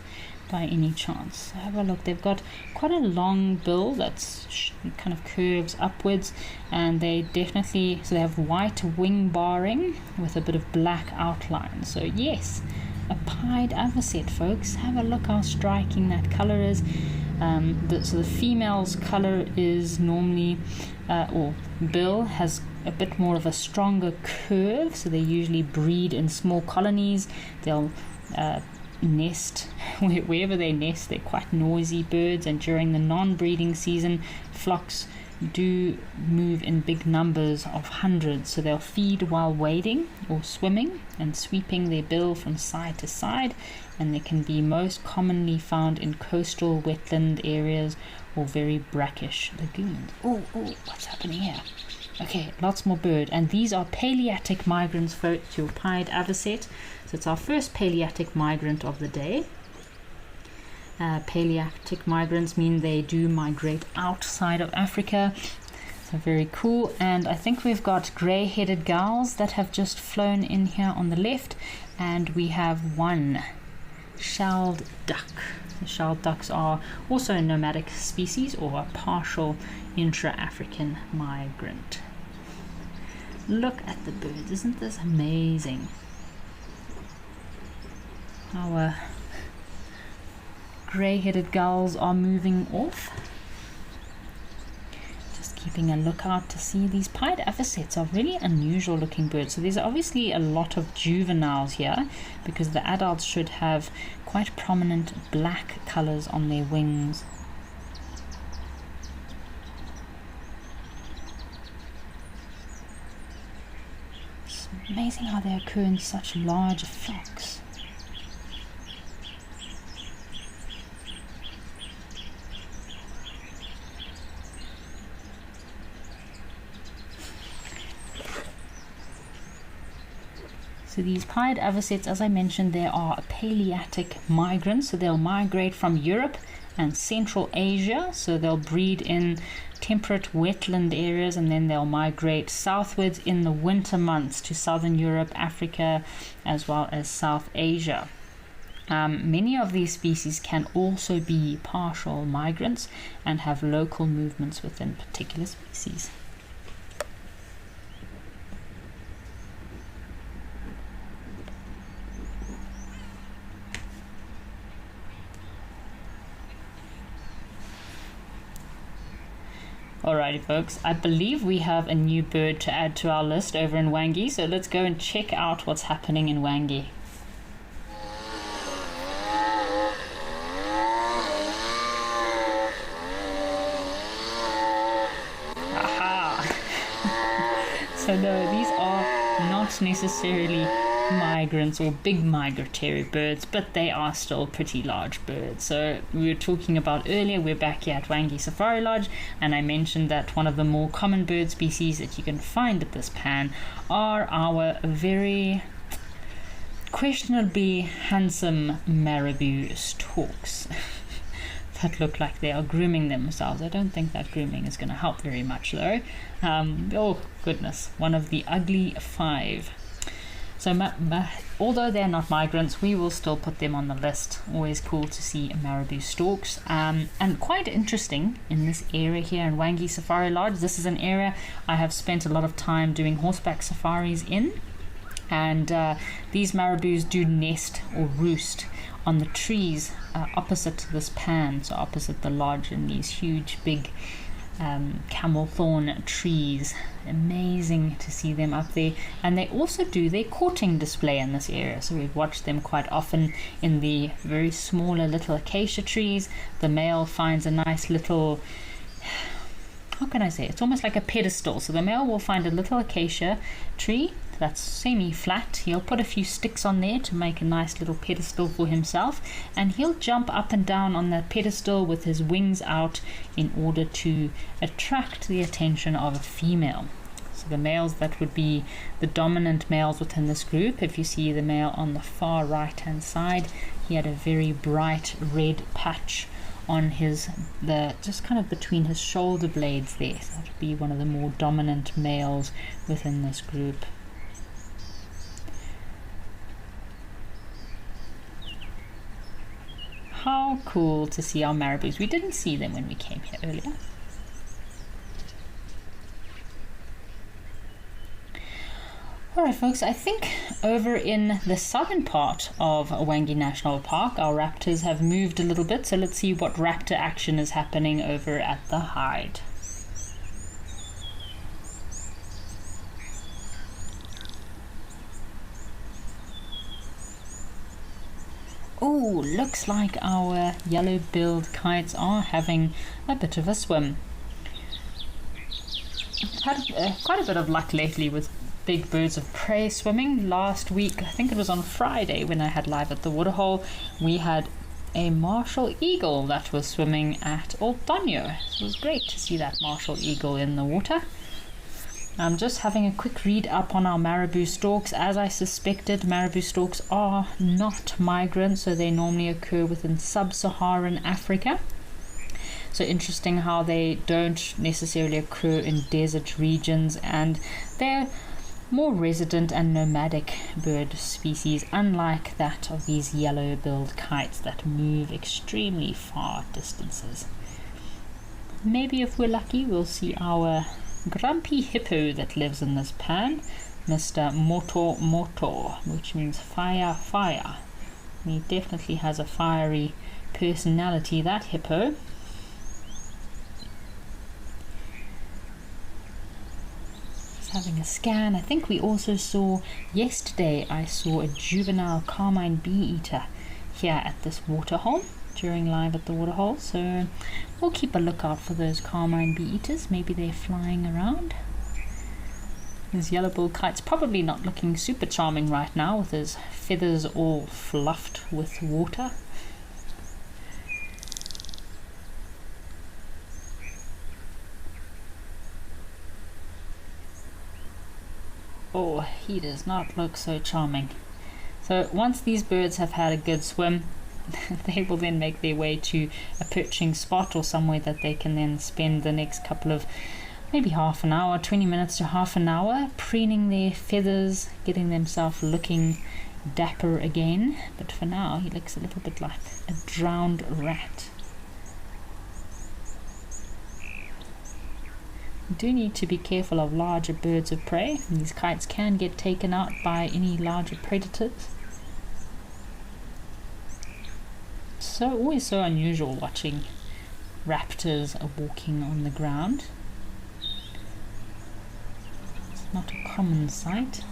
by any chance. Have a look. They've got quite a long bill that's kind of curves upwards, and they definitely, so they have white wing barring with a bit of black outline. So yes, a pied avocet, folks. Have a look how striking that color is. So the female's color is normally, or bill has a bit more of a stronger curve, so they usually breed in small colonies. They'll nest wherever they nest. They're quite noisy birds, and during the non-breeding season, flocks do move in big numbers of hundreds, so they'll feed while wading or swimming and sweeping their bill from side to side, and they can be most commonly found in coastal wetland areas or very brackish lagoons. Oh, what's happening here? Okay, lots more bird, and these are Palearctic migrants, folks, your pied avocet. So it's our first Palearctic migrant of the day. Palearctic migrants mean they do migrate outside of Africa. So very cool. And I think we've got grey-headed gulls that have just flown in here on the left, and we have one shelled duck. The shelled ducks are also a nomadic species or a partial intra-African migrant. Look at the birds, isn't this amazing? Our grey-headed gulls are moving off. Just keeping a lookout to see these pied avocets are really unusual looking birds. So there's obviously a lot of juveniles here because the adults should have quite prominent black colours on their wings. It's amazing how they occur in such large flocks. So these pied avocets, as I mentioned, they are Palearctic migrants. So they'll migrate from Europe and Central Asia. So they'll breed in temperate wetland areas, and then they'll migrate southwards in the winter months to Southern Europe, Africa, as well as South Asia. Many of these species can also be partial migrants and have local movements within particular species. Alrighty folks, I believe we have a new bird to add to our list over in Wangi, so let's go and check out what's happening in Wangi. Aha! So no, these are not necessarily migrants or big migratory birds, but they are still pretty large birds. So we were talking about earlier, we're back here at Wangi Safari Lodge, and I mentioned that one of the more common bird species that you can find at this pan are our very questionably handsome marabou storks that look like they are grooming themselves. I don't think that grooming is going to help very much though. Oh goodness, one of the ugly five. So although they're not migrants, we will still put them on the list. Always cool to see marabou storks. And quite interesting in this area here in Wangi Safari Lodge. This is an area I have spent a lot of time doing horseback safaris in. And these marabous do nest or roost on the trees opposite this pan, so opposite the lodge, in these huge big camel thorn trees. Amazing to see them up there. And they also do their courting display in this area, so we've watched them quite often in the very smaller little acacia trees. The male finds a nice little, how can I say, it's almost like a pedestal. So the male will find a little acacia tree that's semi-flat. He'll put a few sticks on there to make a nice little pedestal for himself, and he'll jump up and down on that pedestal with his wings out in order to attract the attention of a female. So the males that would be the dominant males within this group, if you see the male on the far right hand side, he had a very bright red patch on his, just kind of between his shoulder blades there. So that would be one of the more dominant males within this group. How cool to see our marabous. We didn't see them when we came here earlier. Alright folks, I think over in the southern part of Wangi National Park our raptors have moved a little bit, so let's see what raptor action is happening over at the hide. Oh, looks like our yellow-billed kites are having a bit of a swim. I've had quite a bit of luck lately with big birds of prey swimming. Last week, I think it was on Friday when I had live at the waterhole, we had a martial eagle that was swimming at Old Tonyo. It was great to see that martial eagle in the water. I'm just having a quick read up on our marabou storks. As I suspected, marabou storks are not migrants, so they normally occur within sub-Saharan Africa. So interesting how they don't necessarily occur in desert regions, and they're more resident and nomadic bird species, unlike that of these yellow-billed kites that move extremely far distances. Maybe if we're lucky, we'll see our grumpy hippo that lives in this pan, Mr. Moto Moto, which means fire, fire. He definitely has a fiery personality, that hippo. Just having a scan. I think we also saw, yesterday I saw a juvenile carmine bee-eater here at this waterhole, during live at the waterhole, so we'll keep a lookout for those carmine bee-eaters. Maybe they're flying around. This yellow-billed kite's probably not looking super charming right now with his feathers all fluffed with water. Oh, he does not look so charming. So once these birds have had a good swim, they will then make their way to a perching spot or somewhere that they can then spend the next couple of, maybe half an hour, 20 minutes to half an hour, preening their feathers, getting themselves looking dapper again. But for now, he looks a little bit like a drowned rat. You do need to be careful of larger birds of prey. These kites can get taken out by any larger predators. So always so unusual watching raptors walking on the ground. It's not a common sight.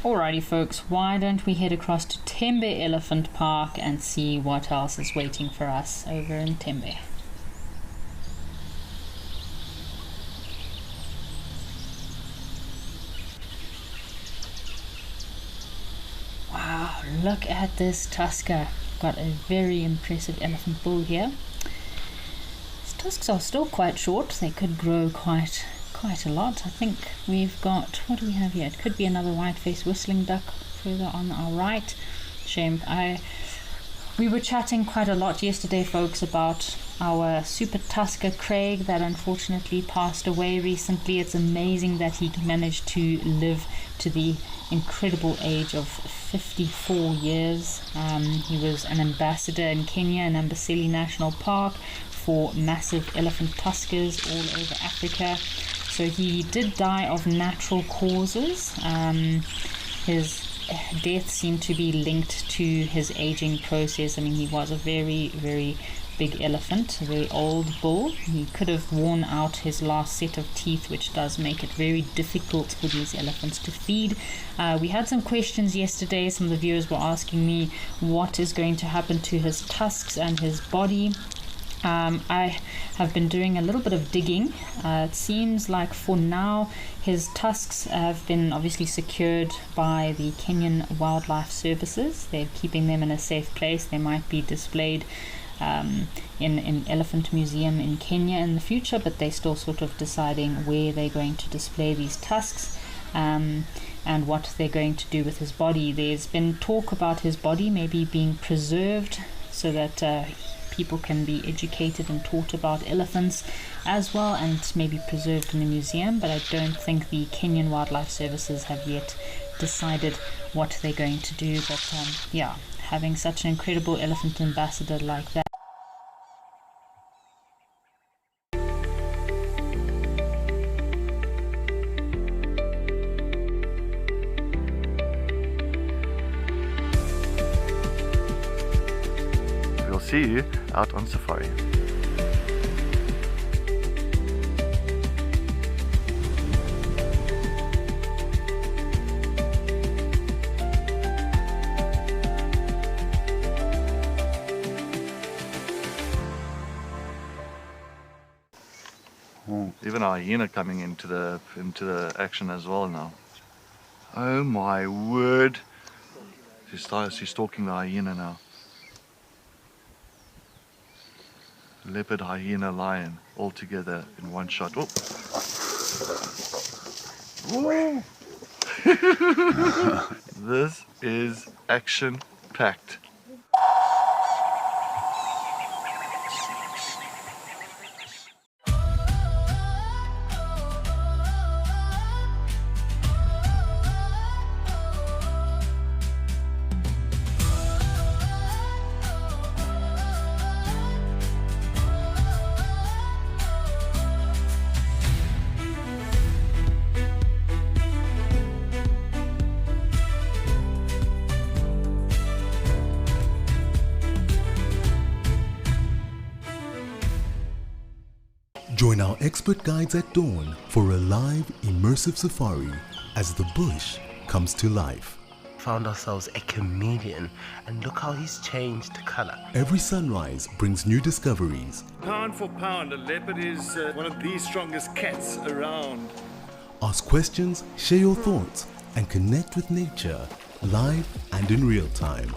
Alrighty folks, why don't we head across to Tembe Elephant Park and see what else is waiting for us over in Tembe. Wow, look at this tusker. Got a very impressive elephant bull here. His tusks are still quite short. They could grow quite a lot. I think we've got, what do we have here? It could be another white-faced whistling duck further on our right. Shame. We were chatting quite a lot yesterday, folks, about our super tusker Craig that unfortunately passed away recently. It's amazing that he managed to live to the incredible age of 54 years. He was an ambassador in Kenya in Amboseli National Park for massive elephant tuskers all over Africa. So he did die of natural causes. His death seemed to be linked to his aging process. I mean, he was a very, very big elephant, a very old bull. He could have worn out his last set of teeth, which does make it very difficult for these elephants to feed. We had some questions yesterday. Some of the viewers were asking me what is going to happen to his tusks and his body. I have been doing a little bit of digging. It seems like for now his tusks have been obviously secured by the Kenyan Wildlife Services. They're keeping them in a safe place. They might be displayed in an elephant museum in Kenya in the future, but they're still sort of deciding where they're going to display these tusks and what they're going to do with his body. There's been talk about his body maybe being preserved so that people can be educated and taught about elephants as well, and maybe preserved in a museum, but I don't think the Kenyan Wildlife Services have yet decided what they're going to do. But yeah, having such an incredible elephant ambassador like that. We'll see you out on safari. Even our hyena coming into the action as well now. Oh my word. She's stalking the hyena now. Leopard, hyena, lion, all together in one shot. Oh. Whoa. This is action-packed. Join our expert guides at dawn for a live, immersive safari as the bush comes to life. Found ourselves a chameleon, and look how he's changed color. Every sunrise brings new discoveries. Pound for pound, a leopard is one of the strongest cats around. Ask questions, share your thoughts, and connect with nature live and in real time.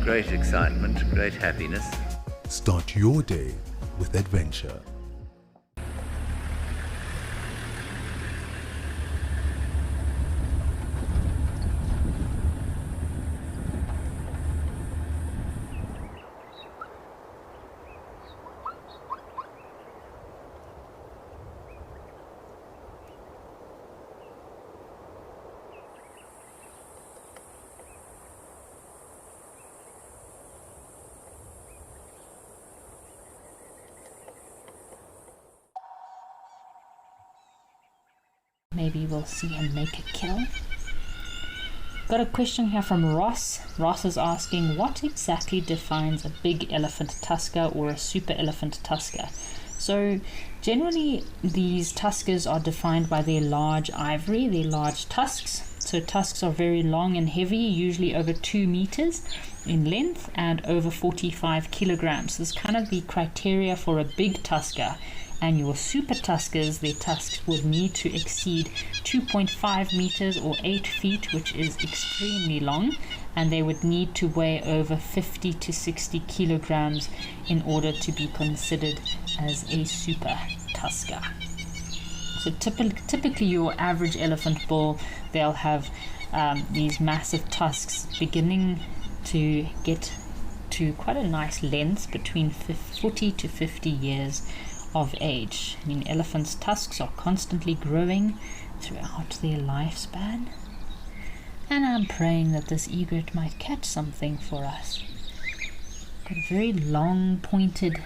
Great excitement, great happiness. Start your day with adventure. Maybe we'll see him make a kill. Got a question here from Ross. Ross is asking, what exactly defines a big elephant tusker or a super elephant tusker? So generally these tuskers are defined by their large ivory, their large tusks. So tusks are very long and heavy, usually over 2 meters in length and over 45 kilograms. This is kind of the criteria for a big tusker. And your super tuskers, their tusks would need to exceed 2.5 meters or 8 feet, which is extremely long, and they would need to weigh over 50 to 60 kilograms in order to be considered as a super tusker. So typically your average elephant bull, they'll have these massive tusks beginning to get to quite a nice length between 40 to 50 years of age. I mean, elephants' tusks are constantly growing throughout their lifespan, and I'm praying that this egret might catch something for us. Got a very long pointed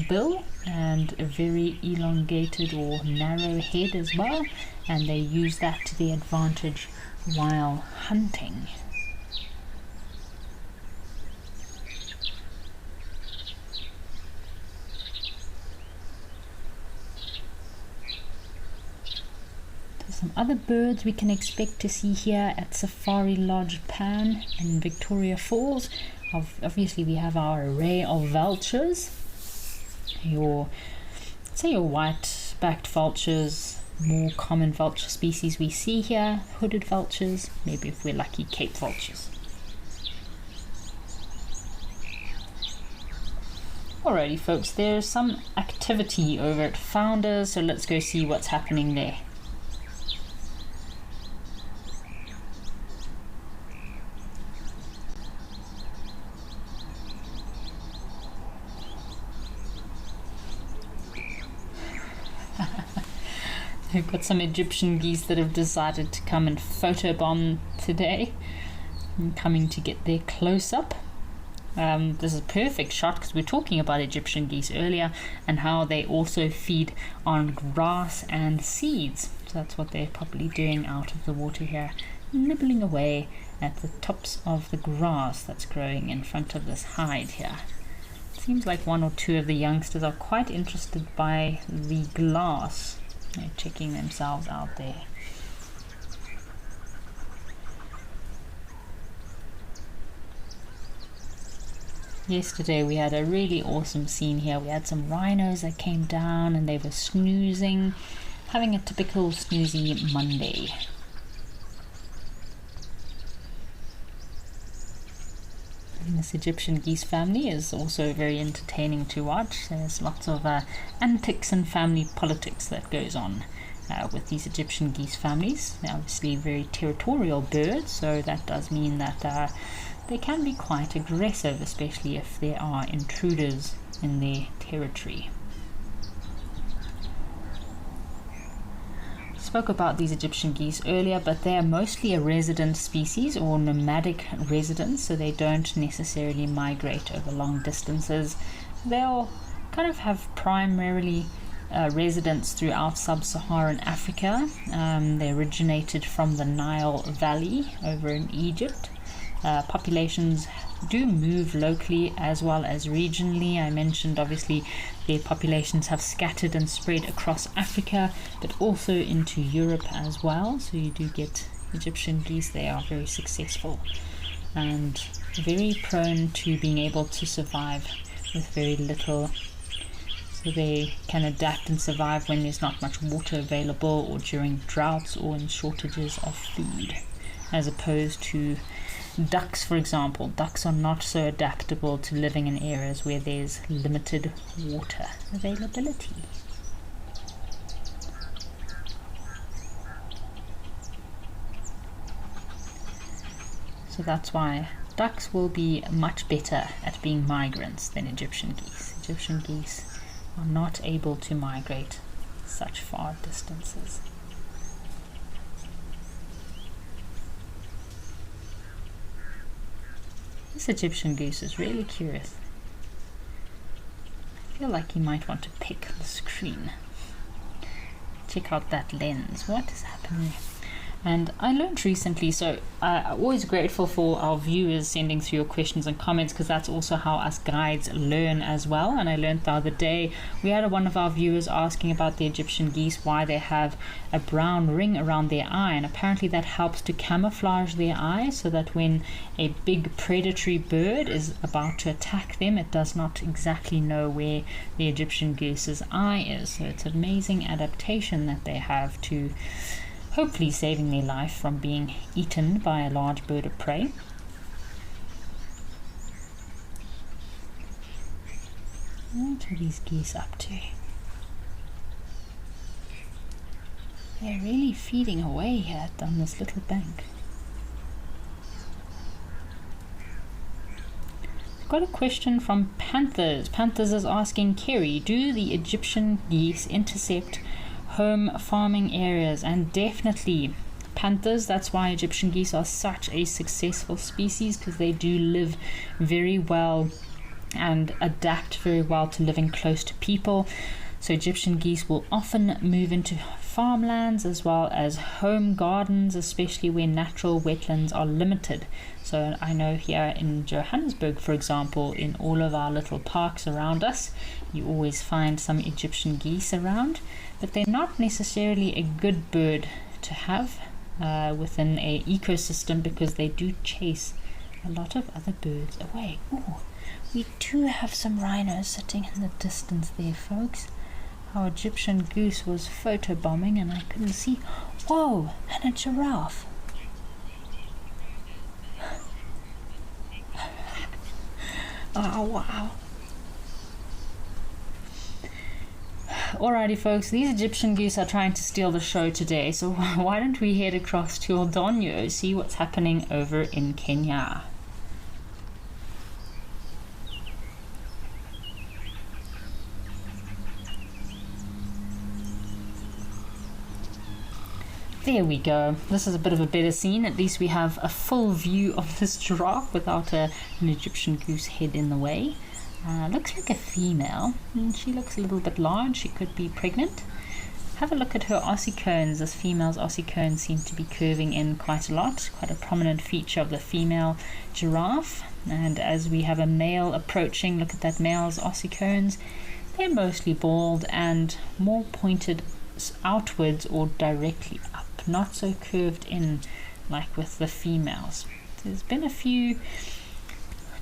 bill and a very elongated or narrow head as well, and they use that to their advantage while hunting. Some other birds we can expect to see here at Safari Lodge Pan in Victoria Falls. Obviously we have our array of vultures. Your white-backed vultures, more common vulture species we see here, hooded vultures, maybe if we're lucky Cape vultures. Alrighty folks, there's some activity over at Founders, so let's go see what's happening there. We've got some Egyptian geese that have decided to come and photobomb today. I'm coming to get their close-up. This is a perfect shot because we were talking about Egyptian geese earlier and how they also feed on grass and seeds. So that's what they're probably doing out of the water here, nibbling away at the tops of the grass that's growing in front of this hide here. Seems like one or two of the youngsters are quite interested by the glass. They're checking themselves out there. Yesterday we had a really awesome scene here. We had some rhinos that came down and they were snoozing, having a typical snoozy Monday. And this Egyptian geese family is also very entertaining to watch. There's lots of antics and family politics that goes on with these Egyptian geese families. They're obviously very territorial birds, so that does mean that they can be quite aggressive, especially if there are intruders in their territory. Spoke about these Egyptian geese earlier, but they are mostly a resident species or nomadic residents, so they don't necessarily migrate over long distances. They'll kind of have primarily residents throughout sub-Saharan Africa. They originated from the Nile Valley over in Egypt. Populations do move locally as well as regionally. I mentioned obviously their populations have scattered and spread across Africa, but also into Europe as well. So you do get Egyptian geese. They are very successful and very prone to being able to survive with very little. So they can adapt and survive when there's not much water available, or during droughts, or in shortages of food, as opposed to ducks, for example. Ducks are not so adaptable to living in areas where there's limited water availability. So that's why ducks will be much better at being migrants than Egyptian geese. Egyptian geese are not able to migrate such far distances. This Egyptian goose is really curious. I feel like he might want to pick the screen. Check out that lens. What is happening? And I learned recently, so I'm always grateful for our viewers sending through your questions and comments, because that's also how us guides learn as well. And I learned the other day, we had one of our viewers asking about the Egyptian geese, why they have a brown ring around their eye, and apparently that helps to camouflage their eye, so that when a big predatory bird is about to attack them, it does not exactly know where the Egyptian goose's eye is. So it's an amazing adaptation that they have to hopefully saving their life from being eaten by a large bird of prey. What are these geese up to? They're really feeding away here on this little bank. I've got a question from Panthers. Panthers is asking, Kerry, do the Egyptian geese intercept home farming areas? And definitely, Panthers, that's why Egyptian geese are such a successful species, because they do live very well and adapt very well to living close to people. So Egyptian geese will often move into farmlands as well as home gardens, especially where natural wetlands are limited. So I know here in Johannesburg, for example, in all of our little parks around us, you always find some Egyptian geese around, but they're not necessarily a good bird to have within an ecosystem, because they do chase a lot of other birds away. Ooh, we do have some rhinos sitting in the distance there, folks. Our Egyptian goose was photobombing and I couldn't see. Whoa, and a giraffe. Oh, wow. Alrighty folks, these Egyptian geese are trying to steal the show today, so why don't we head across to Oldonyo, see what's happening over in Kenya. There we go. This is a bit of a better scene. At least we have a full view of this giraffe without an Egyptian goose head in the way. Looks like a female. She looks a little bit large. She could be pregnant. Have a look at her ossicones. This female's ossicones seem to be curving in quite a lot. Quite a prominent feature of the female giraffe. And as we have a male approaching, look at that male's ossicones. They're mostly bald and more pointed outwards or directly up, not so curved in like with the females. There's been a few,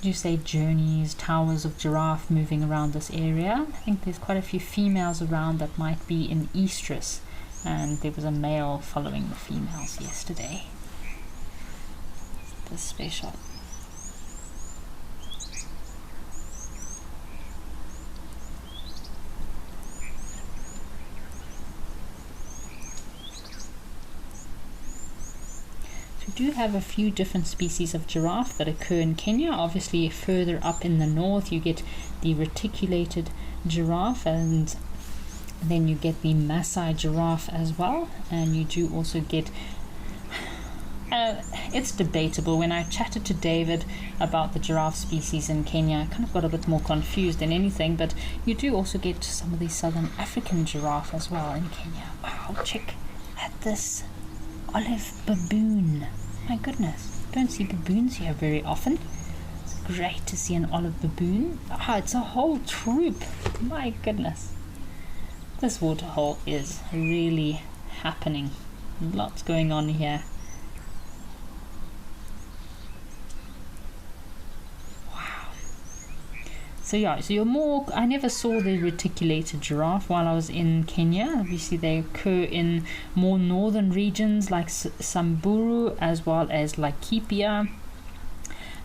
journeys, towers of giraffe moving around this area. I think there's quite a few females around that might be in estrus, and there was a male following the females yesterday. This special. We do have a few different species of giraffe that occur in Kenya. Obviously, further up in the north, you get the reticulated giraffe, and then you get the Maasai giraffe as well. And you do also get, it's debatable. When I chatted to David about the giraffe species in Kenya, I kind of got a bit more confused than anything, but you do also get some of the southern African giraffe as well in Kenya. Wow, check at this olive baboon. My goodness, don't see baboons here very often. It's great to see an olive baboon. It's a whole troop. My goodness, this waterhole is really happening. Lots going on here. Wow. So yeah, so you're more, I never saw the reticulated giraffe while I was in Kenya. Obviously they occur in more northern regions like Samburu as well as Laikipia,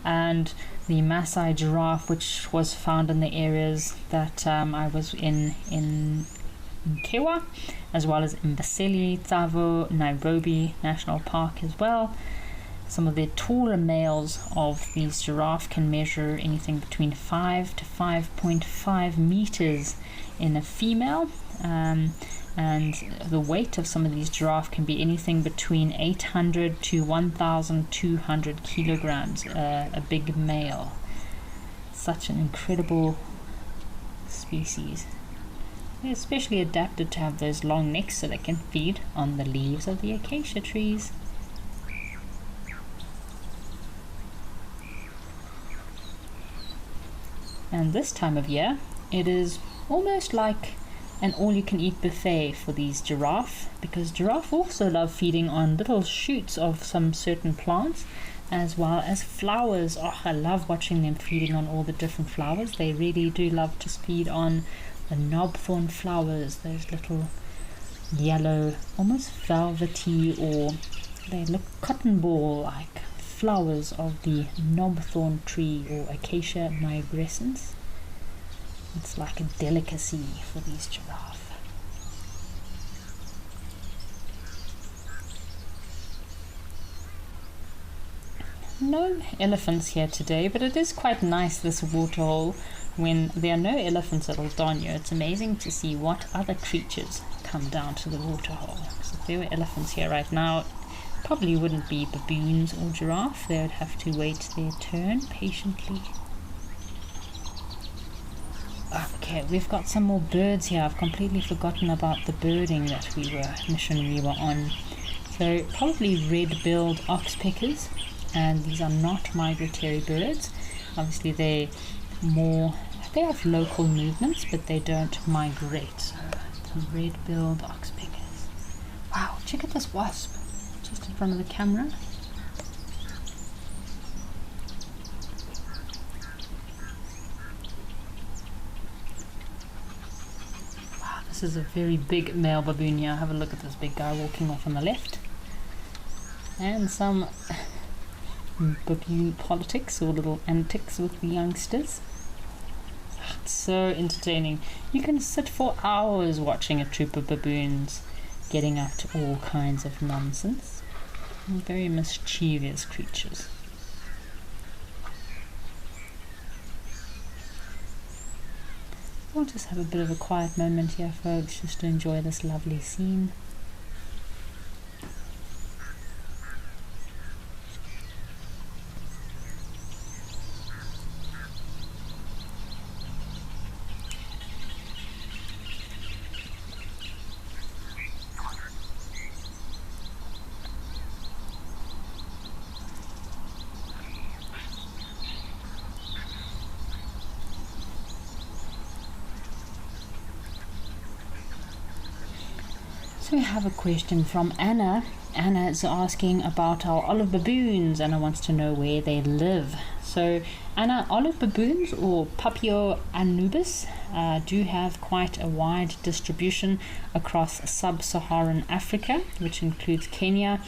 and the Maasai giraffe, which was found in the areas that I was in Kewa, as well as Mbaseli, Tsavo, Nairobi National Park as well. Some of the taller males of these giraffe can measure anything between 5 to 5.5 meters in a female, and the weight of some of these giraffe can be anything between 800 to 1,200 kilograms, a big male. Such an incredible species. They're especially adapted to have those long necks so they can feed on the leaves of the acacia trees. And this time of year, it is almost like an all-you-can-eat buffet for these giraffe, because giraffe also love feeding on little shoots of some certain plants, as well as flowers. Oh, I love watching them feeding on all the different flowers. They really do love to feed on the knobthorn flowers, those little yellow, almost velvety, or they look cotton ball-like flowers of the knobthorn tree or Acacia nigrescens. It's like a delicacy for these giraffe. No elephants here today, but it is quite nice, this waterhole, when there are no elephants at Oldonyo. It's amazing to see what other creatures come down to the waterhole. So if there were elephants here right now, probably wouldn't be baboons or giraffe. They would have to wait their turn patiently. Okay, we've got some more birds here. I've completely forgotten about the birding mission we were on. So probably red-billed oxpeckers, and these are not migratory birds. Obviously they have local movements, but they don't migrate. So some red-billed oxpeckers. Wow, check out this wasp just in front of the camera. Wow, this is a very big male baboon here. Have a look at this big guy walking off on the left. And some baboon politics or little antics with the youngsters. It's so entertaining. You can sit for hours watching a troop of baboons getting up to all kinds of nonsense. Very mischievous creatures. We'll just have a bit of a quiet moment here, folks, just to enjoy this lovely scene. So we have a question from Anna. Anna is asking about our olive baboons. Anna wants to know where they live. So Anna, olive baboons, or Papio anubis, do have quite a wide distribution across sub-Saharan Africa, which includes Kenya,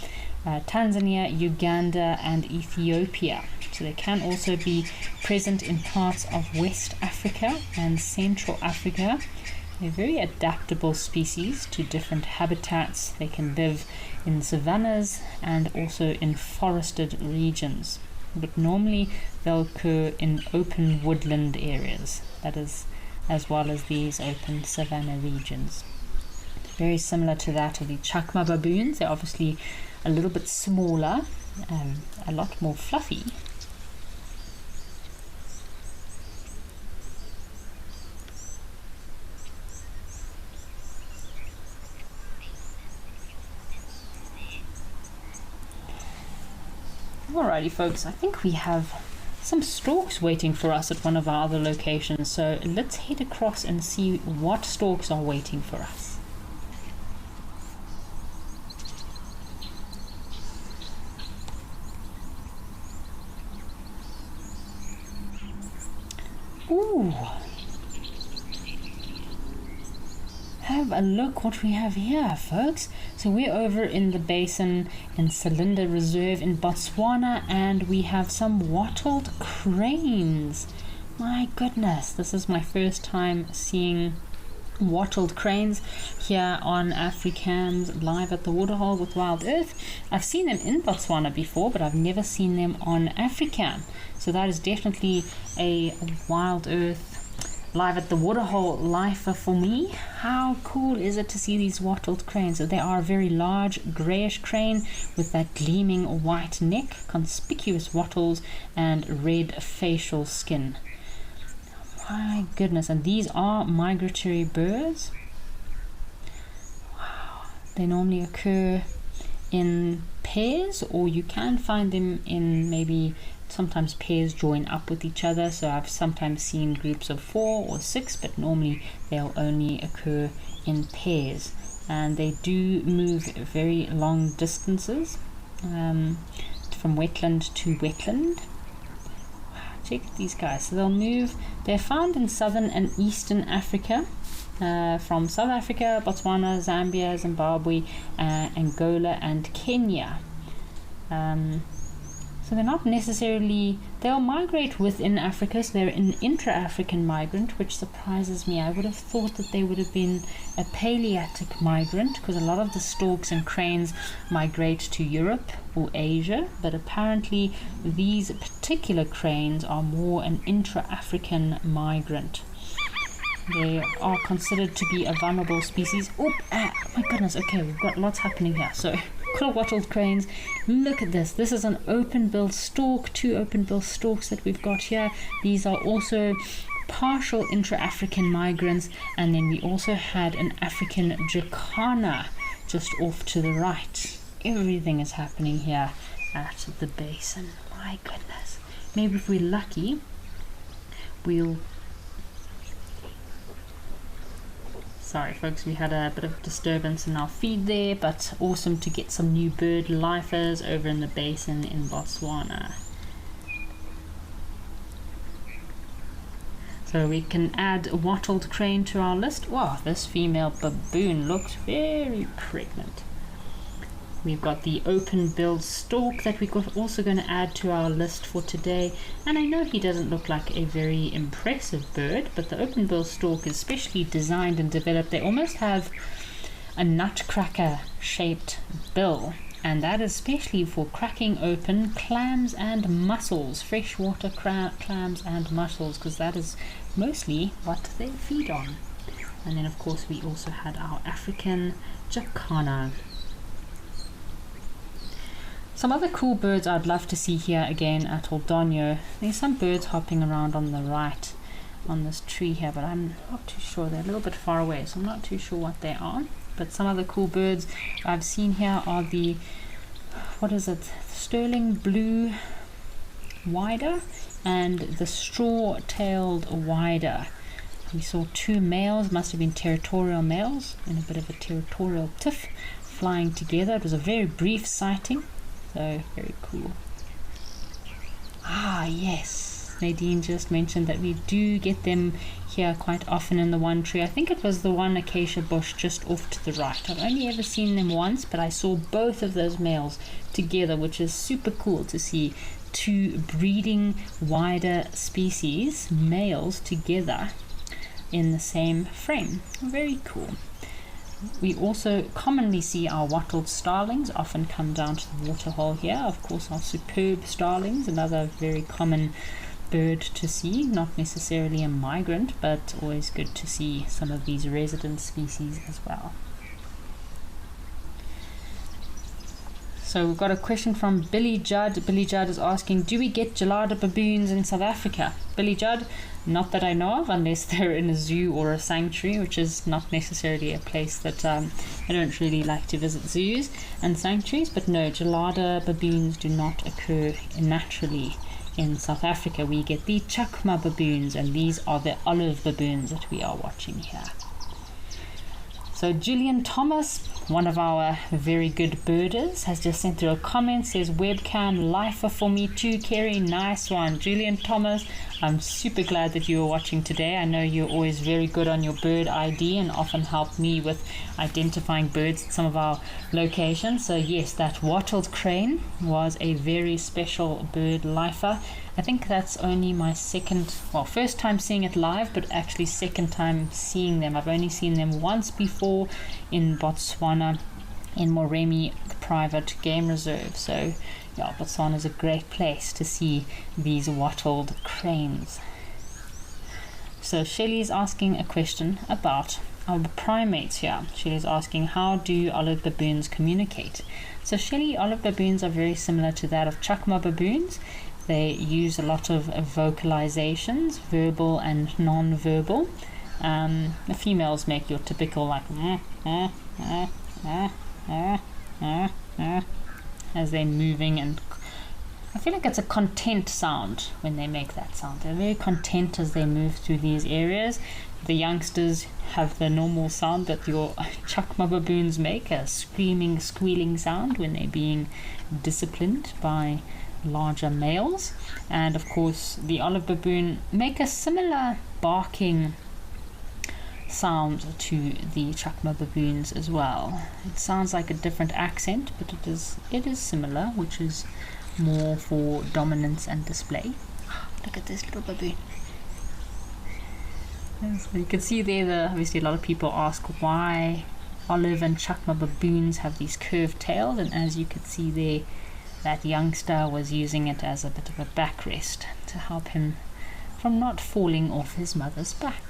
Tanzania, Uganda and Ethiopia. So they can also be present in parts of West Africa and Central Africa, They're very adaptable species to different habitats. They can live in savannas and also in forested regions, but normally they'll occur in open woodland areas, that is, as well as these open savanna regions. Very similar to that of the chakma baboons. They're obviously a little bit smaller, a lot more fluffy. Alrighty folks, I think we have some storks waiting for us at one of our other locations, so let's head across and see what storks are waiting for us. Ooh! Have a look what we have here, folks. So we're over in the basin in Cylinder Reserve in Botswana, and we have some wattled cranes. My goodness, this is my first time seeing wattled cranes here on Afrikaans live at the Waterhole with Wild Earth. I've seen them in Botswana before, but I've never seen them on Afrikaan. So that is definitely a Wild Earth live at the Waterhole lifer for me. How cool is it to see these wattled cranes? So they are a very large greyish crane with that gleaming white neck, conspicuous wattles, and red facial skin. My goodness, and these are migratory birds. Wow. They normally occur in pairs, or you can find them in maybe sometimes pairs join up with each other. So I've sometimes seen groups of 4 or 6, but normally they'll only occur in pairs, and they do move very long distances from wetland to wetland. Check these guys. So they'll move. They're found in southern and eastern Africa, from South Africa, Botswana, Zambia, Zimbabwe, Angola, and Kenya. So they're not necessarily, they'll migrate within Africa, so they're an intra-African migrant, which surprises me. I would have thought that they would have been a Palearctic migrant, because a lot of the storks and cranes migrate to Europe or Asia, but apparently these particular cranes are more an intra-African migrant. They are considered to be a vulnerable species. Oh my goodness, okay, we've got lots happening here. So wattled cranes, look at this. This is an open-billed stork, 2 open-billed storks that we've got here. These are also partial intra-African migrants, and then we also had an African jacana just off to the right. Everything is happening here at the basin. My goodness. Maybe if we're lucky, we'll... Sorry folks, we had a bit of disturbance in our feed there, but awesome to get some new bird lifers over in the basin in Botswana. So we can add a wattled crane to our list. Wow, this female baboon looks very pregnant. We've got the open-billed stork that we're also going to add to our list for today. And I know he doesn't look like a very impressive bird, but the open-billed stork is specially designed and developed. They almost have a nutcracker-shaped bill, and that is especially for cracking open clams and mussels, freshwater clams and mussels, because that is mostly what they feed on. And then of course we also had our African jacana. Some other cool birds I'd love to see here again at Oldonyo. There's some birds hopping around on the right on this tree here, but I'm not too sure. They're a little bit far away, so I'm not too sure what they are. But some other cool birds I've seen here are the, what is it, sterling blue wider and the straw-tailed wider. We saw 2 males, must have been territorial males, in a bit of a territorial tiff, flying together. It was a very brief sighting. So, very cool. Ah, yes. Nadine just mentioned that we do get them here quite often in the one tree. I think it was the one acacia bush just off to the right. I've only ever seen them once, but I saw both of those males together, which is super cool to see 2 breeding wider species, males, together. in the same frame. Very cool. We also commonly see our wattled starlings often come down to the waterhole here. Of course, our superb starlings, another very common bird to see, not necessarily a migrant, but always good to see some of these resident species as well. So we've got a question from Billy Judd. Billy Judd is asking, do we get gelada baboons in South Africa? Billy Judd, not that I know of, unless they're in a zoo or a sanctuary, which is not necessarily a place that I don't really like to visit, zoos and sanctuaries. But no, gelada baboons do not occur naturally in South Africa. We get the chakma baboons, and these are the olive baboons that we are watching here. So Julian Thomas, one of our very good birders, has just sent through a comment, says webcam lifer for me too, Kerry. Nice one. Julian Thomas, I'm super glad that you are watching today. I know you're always very good on your bird ID and often help me with identifying birds at some of our locations. So yes, that wattled crane was a very special bird lifer. I think that's only my first time seeing it live, but actually second time seeing them. I've only seen them once before in Botswana, in Moremi Private Game Reserve. So yeah, Botswana is a great place to see these wattled cranes. So Shelley's asking a question about our primates here. Shelley's asking, how do olive baboons communicate? So Shelley, olive baboons are very similar to that of chakma baboons. They use a lot of vocalizations, verbal and non-verbal. The females make your typical like as they're moving, and I feel like it's a content sound when they make that sound. They're very content as they move through these areas. The youngsters have the normal sound that your chakma baboons make, a screaming, squealing sound when they're being disciplined by larger males. And of course the olive baboon make a similar barking sound to the chakma baboons as well. It sounds like a different accent, but it is similar, which is more for dominance and display. Look at this little baboon. So you can see there, obviously a lot of people ask why olive and chakma baboons have these curved tails, and as you can see there, that youngster was using it as a bit of a backrest to help him from not falling off his mother's back.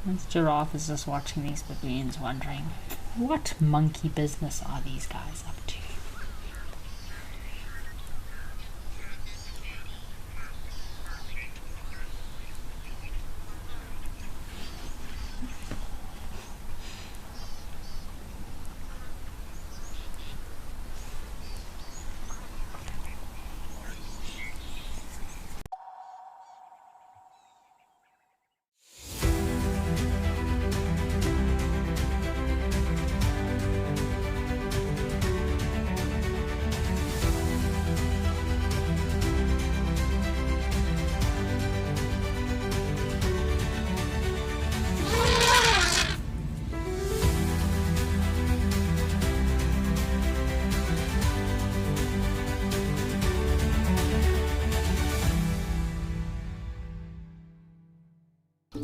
This giraffe is just watching these baboons, wondering what monkey business are these guys up to.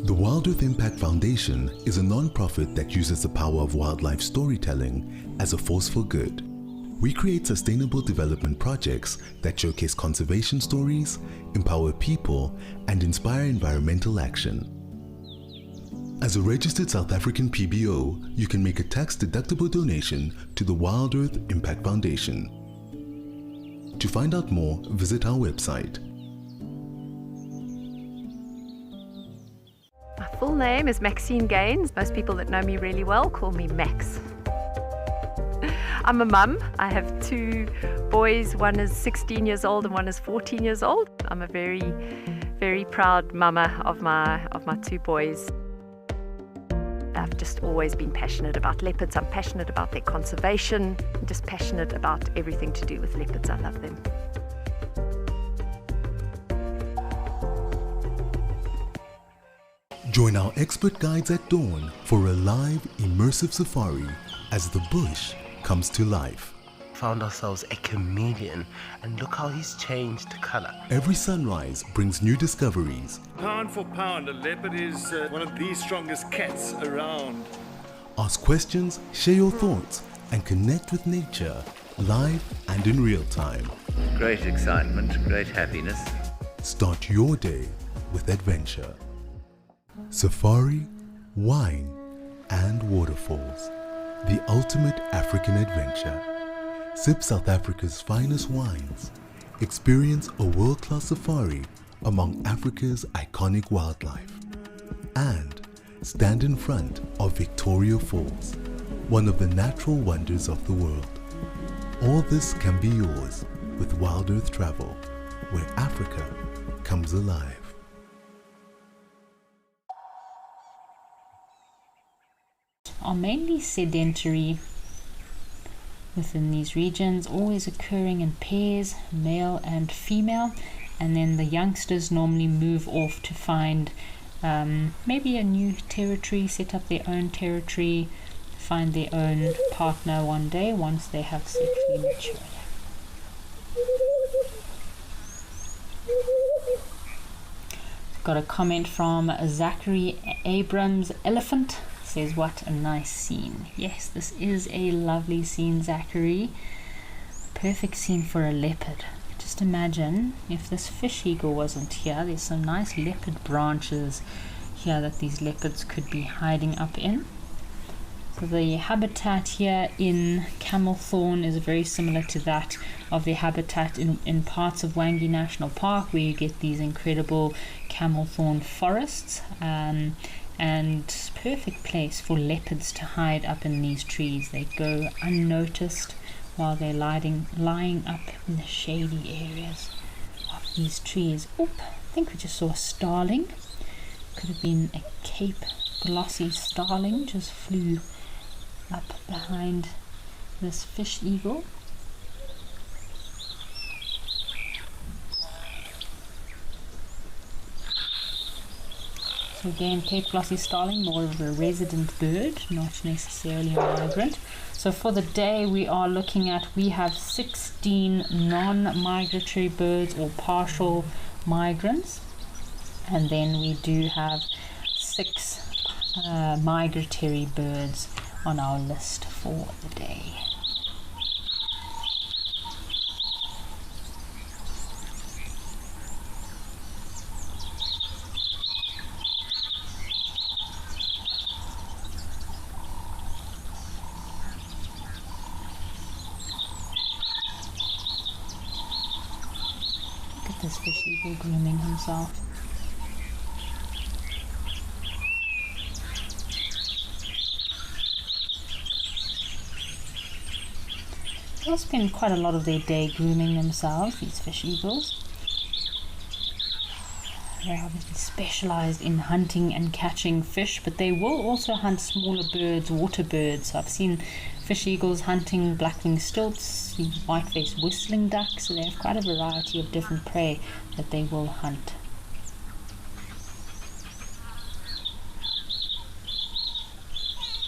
The Wild Earth Impact Foundation is a non-profit that uses the power of wildlife storytelling as a force for good. We create sustainable development projects that showcase conservation stories, empower people, and inspire environmental action. As a registered South African PBO, you can make a tax-deductible donation to the Wild Earth Impact Foundation. To find out more, visit our website. My full name is Maxine Gaines. Most people that know me really well call me Max. I'm a mum. I have two boys. One is 16 years old and one is 14 years old. I'm a very, very proud mama of my two boys. I've just always been passionate about leopards. I'm passionate about their conservation. I'm just passionate about everything to do with leopards. I love them. Join our expert guides at dawn for a live, immersive safari as the bush comes to life. found ourselves a chameleon, and look how he's changed color. Every sunrise brings new discoveries. Pound for pound, a leopard is one of the strongest cats around. Ask questions, share your thoughts, and connect with nature, live and in real time. Great excitement, great happiness. Start your day with adventure. Safari, wine, and waterfalls. The ultimate African adventure. Sip South Africa's finest wines. Experience a world-class safari among Africa's iconic wildlife. And stand in front of Victoria Falls, one of the natural wonders of the world. All this can be yours with Wild Earth Travel, where Africa comes alive. Are mainly sedentary within these regions, always occurring in pairs, male and female, and then the youngsters normally move off to find maybe a new territory, set up their own territory, find their own partner one day once they have sexually matured. Got a comment from Zachary Abrams. Elephant says, what a nice scene. Yes, this is a lovely scene, Zachary. Perfect scene for a leopard. Just imagine if this fish eagle wasn't here. There's some nice leopard branches here that these leopards could be hiding up in. So the habitat here in Camelthorne is very similar to that of the habitat in parts of Wangi National Park, where you get these incredible Camelthorne forests, and perfect place for leopards to hide up in these trees. They go unnoticed while they're lying up in the shady areas of these trees. Oop, I think we just saw a starling. Could have been a Cape glossy starling, just flew up behind this fish eagle. So again, Cape glossy starling, more of a resident bird, not necessarily a migrant. So for the day we are looking at, we have 16 non-migratory birds or partial migrants, and then we do have 6 migratory birds on our list for the day. Look at this fish eagle grooming himself. They'll spend quite a lot of their day grooming themselves, these fish eagles. They're obviously specialized in hunting and catching fish, but they will also hunt smaller birds, water birds. So I've seen fish eagles hunting black-winged stilts, white-faced whistling ducks, so they have quite a variety of different prey that they will hunt.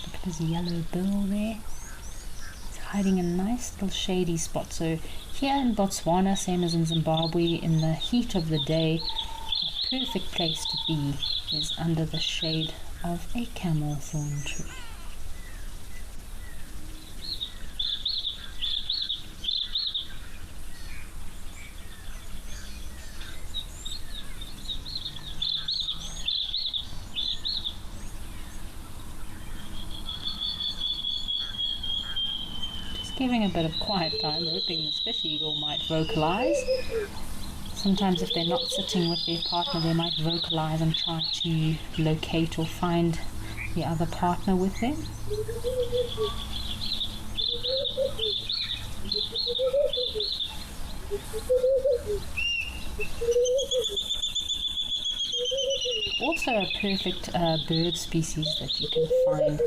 Look at his yellow bill there. Hiding in a nice little shady spot. So here in Botswana, same as in Zimbabwe, in the heat of the day, a perfect place to be is under the shade of a camelthorn tree. Giving a bit of quiet time, hoping this fish eagle might vocalize. Sometimes if they're not sitting with their partner, they might vocalize and try to locate or find the other partner with them. Also a perfect bird species that you can find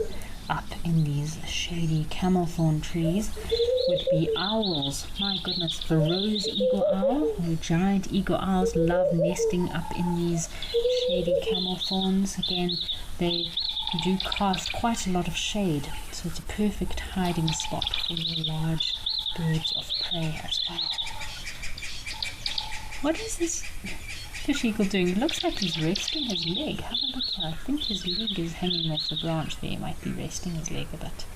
up in these shady camelthorn trees would be owls. My goodness, the rose eagle owl, the giant eagle owls love nesting up in these shady camelthorns. Again, they do cast quite a lot of shade, so it's a perfect hiding spot for your large birds of prey as well. What is this fish eagle doing? It looks like he's resting his leg. Have a look here. I think his leg is hanging off the branch there. He might be resting his leg a bit.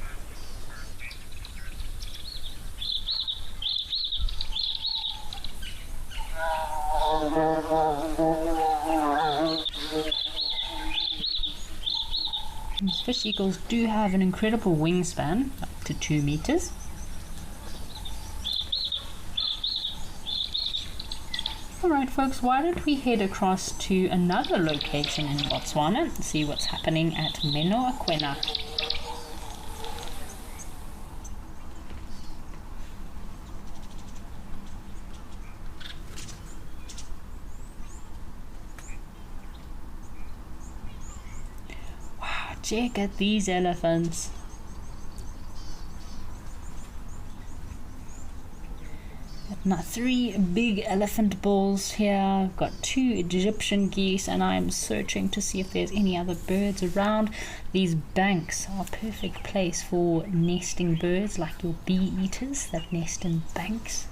These fish eagles do have an incredible wingspan, up to 2 meters. Alright folks, why don't we head across to another location in Botswana and see what's happening at Menoakwena. Wow, check out these elephants. Now 3 big elephant bulls here, got 2 Egyptian geese, and I'm searching to see if there's any other birds around. These banks are a perfect place for nesting birds, like your bee eaters that nest in banks.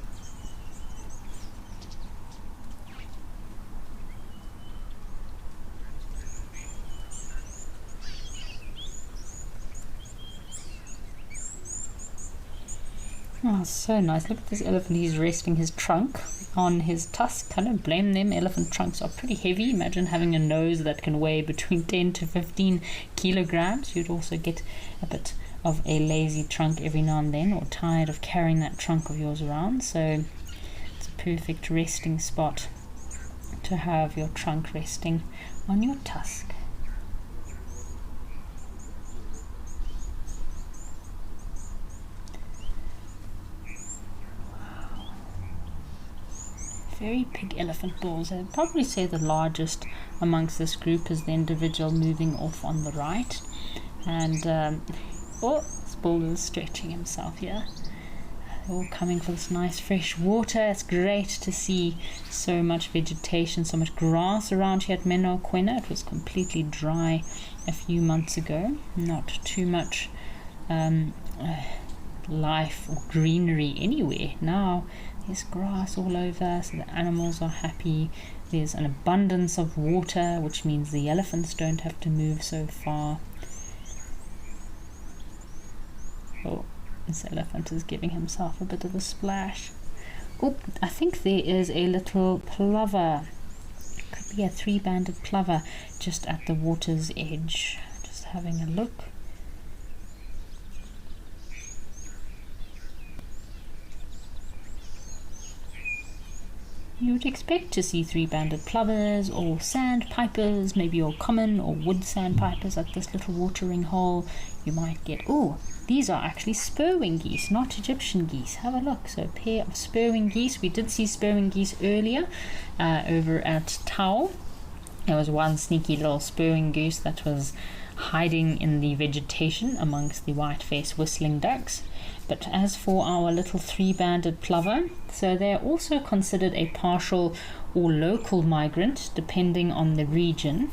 Oh, so nice. Look at this elephant. He's resting his trunk on his tusk. I don't blame them. Elephant trunks are pretty heavy. Imagine having a nose that can weigh between 10 to 15 kilograms. You'd also get a bit of a lazy trunk every now and then, or tired of carrying that trunk of yours around. So it's a perfect resting spot to have your trunk resting on your tusk. Very big elephant bulls. I'd probably say the largest amongst this group is the individual moving off on the right. And, this bull is stretching himself here. They're all coming for this nice fresh water. It's great to see so much vegetation, so much grass around here at Menoakwena. It was completely dry a few months ago. Not too much life or greenery anywhere. Now there's grass all over, so the animals are happy. There's an abundance of water, which means the elephants don't have to move so far. Oh, this elephant is giving himself a bit of a splash. Oh, I think there is a little plover. Could be a 3-banded plover just at the water's edge. Just having a look. You would expect to see 3-banded plovers or sandpipers, maybe your common or wood sandpipers at this little watering hole. You might get, these are actually spurwing geese, not Egyptian geese. Have a look. So a pair of spurwing geese. We did see spurwing geese earlier over at Tau. There was one sneaky little spurwing goose that was hiding in the vegetation amongst the white-faced whistling ducks. But as for our little 3-banded plover, so they're also considered a partial or local migrant depending on the region.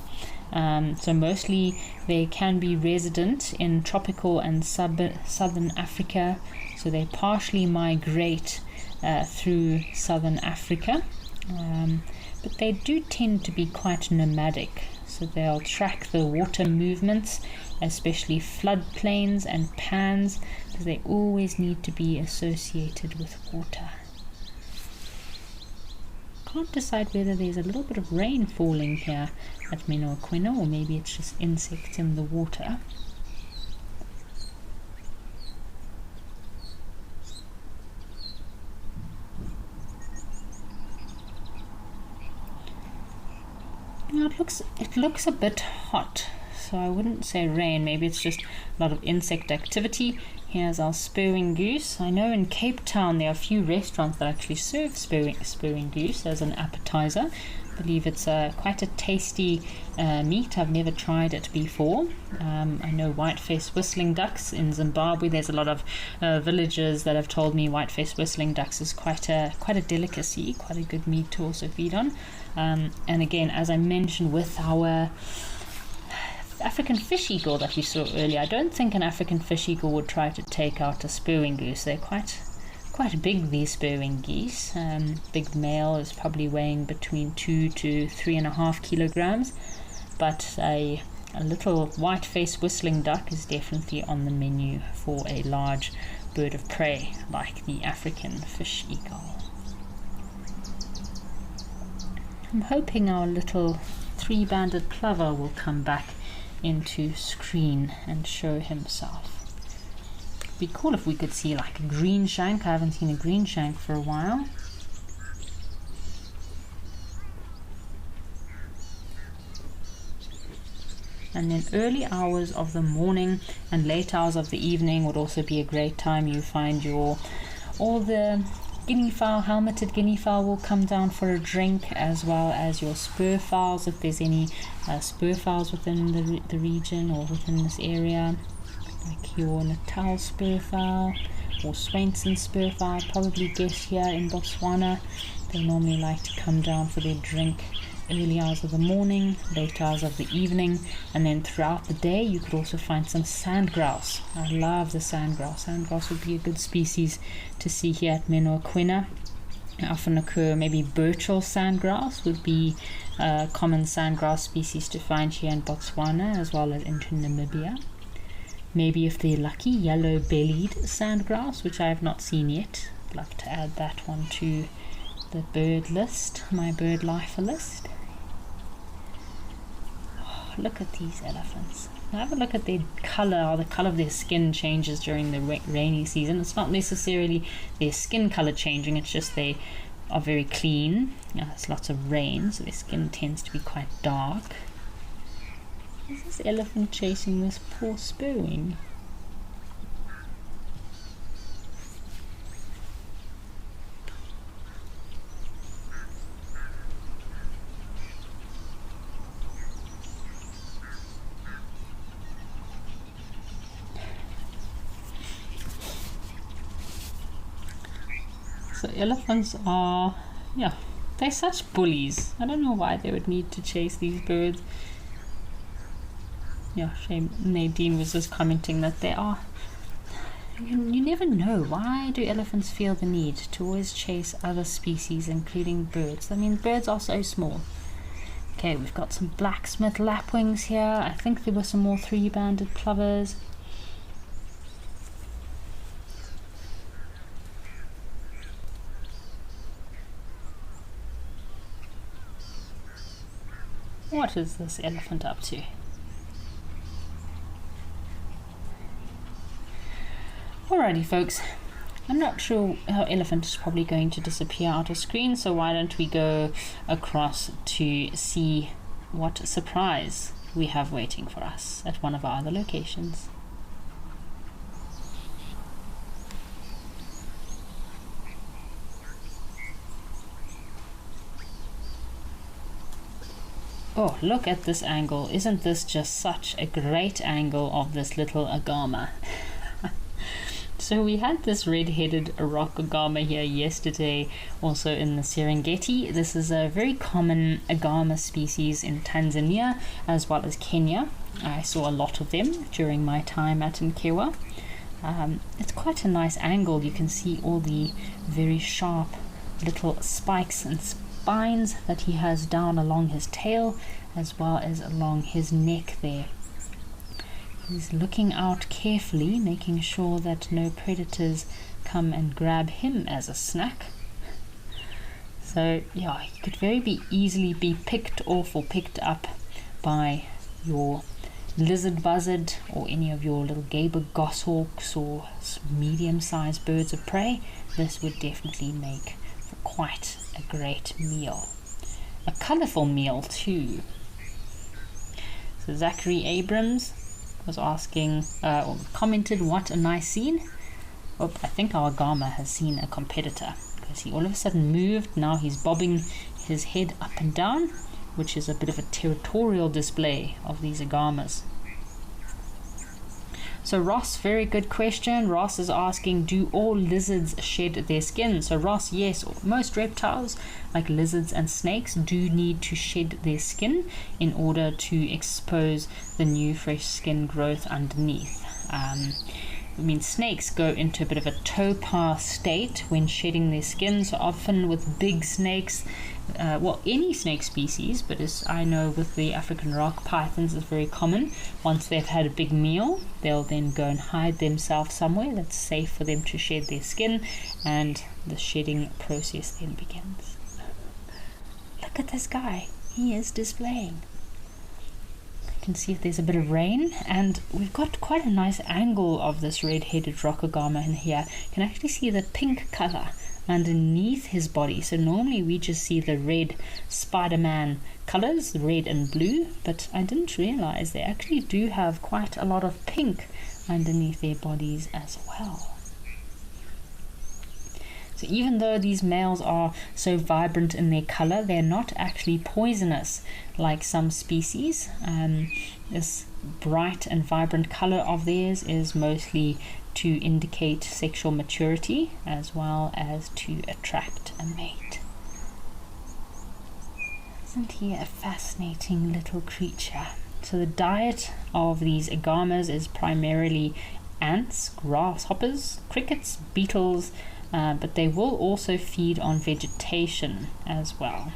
So mostly they can be resident in tropical and southern Africa. So they partially migrate through southern Africa, but they do tend to be quite nomadic. So they'll track the water movements, especially floodplains and pans, because they always need to be associated with water. Can't decide whether there's a little bit of rain falling here at Menoakwena, or maybe it's just insects in the water. Now it looks a bit hot, so I wouldn't say rain. Maybe it's just a lot of insect activity. Here's our spurwing goose. I know in Cape Town there are a few restaurants that actually serve spurwing goose as an appetizer. I believe it's quite a tasty meat. I've never tried it before. I know white-faced whistling ducks in Zimbabwe. There's a lot of villagers that have told me white-faced whistling ducks is quite a delicacy, quite a good meat to also feed on. And again, as I mentioned with our African fish eagle that we saw earlier, I don't think an African fish eagle would try to take out a spurwing goose. They're quite quite big, these spurwing geese. Big male is probably weighing between 2 to 3.5 kilograms, but a little white-faced whistling duck is definitely on the menu for a large bird of prey like the African fish eagle. I'm hoping our little three-banded plover will come back into screen and show himself. It'd be cool if we could see like a green shank. I haven't seen a green shank for a while. And then early hours of the morning and late hours of the evening would also be a great time. You find all the guinea fowl, helmeted guinea fowl will come down for a drink, as well as your spur fowls, if there's any spur fowls within the region or within this area, like your Natal spur fowl or Swainson spur fowl. I'd probably guess here in Botswana they normally like to come down for their drink early hours of the morning, late hours of the evening, and then throughout the day you could also find some sand grouse. I love the sand grouse. Sand grouse would be a good species to see here at Menoakwena. Often occur, maybe Birchall sand grouse would be a common sand grouse species to find here in Botswana as well as into Namibia. Maybe if they're lucky, yellow-bellied sand grouse, which I have not seen yet. I'd love to add that one to the bird list, my bird lifer list. Look at these elephants. Have a look at their color, how the color of their skin changes during the rainy season. It's not necessarily their skin color changing, it's just they are very clean. There's lots of rain, so their skin tends to be quite dark. Is this elephant chasing this poor spurwing? So elephants are, they're such bullies. I don't know why they would need to chase these birds. Yeah, shame Nadine was just commenting that they are, you never know, why do elephants feel the need to always chase other species, including birds? I mean, birds are so small. Okay, we've got some blacksmith lapwings here. I think there were some more three-banded plovers. What is this elephant up to? Alrighty folks, I'm not sure how elephant is probably going to disappear out of screen, so why don't we go across to see what surprise we have waiting for us at one of our other locations. Oh, look at this angle. Isn't this just such a great angle of this little agama? So we had this red-headed rock agama here yesterday, also in the Serengeti. This is a very common agama species in Tanzania as well as Kenya. I saw a lot of them during my time at Nkewa. It's quite a nice angle. You can see all the very sharp little spikes and spines that he has down along his tail as well as along his neck there. He's looking out carefully, making sure that no predators come and grab him as a snack. So yeah, he could very easily be picked off or picked up by your lizard buzzard or any of your little gaber goshawks or medium-sized birds of prey. This would definitely make for quite a great meal. A colourful meal too. So Zachary Abrams was asking, or commented, what a nice scene. Oh, I think our agama has seen a competitor because he all of a sudden moved. Now he's bobbing his head up and down, which is a bit of a territorial display of these agamas. So Ross, very good question. Ross is asking, do all lizards shed their skin? So Ross, yes, most reptiles like lizards and snakes do need to shed their skin in order to expose the new fresh skin growth underneath. snakes go into a bit of a topar state when shedding their skin. So often with big snakes, any snake species, but as I know with the African rock pythons, it's very common. Once they've had a big meal, they'll then go and hide themselves somewhere that's safe for them to shed their skin, and the shedding process then begins. Look at this guy, he is displaying. You can see if there's a bit of rain, and we've got quite a nice angle of this red-headed rock agama in here. You can actually see the pink color underneath his body. So normally we just see the red Spider-Man colors, the red and blue, but I didn't realize they actually do have quite a lot of pink underneath their bodies as well. So even though these males are so vibrant in their color, they're not actually poisonous like some species. This bright and vibrant color of theirs is mostly to indicate sexual maturity as well as to attract a mate. Isn't he a fascinating little creature? So the diet of these agamas is primarily ants, grasshoppers, crickets, beetles, but they will also feed on vegetation as well.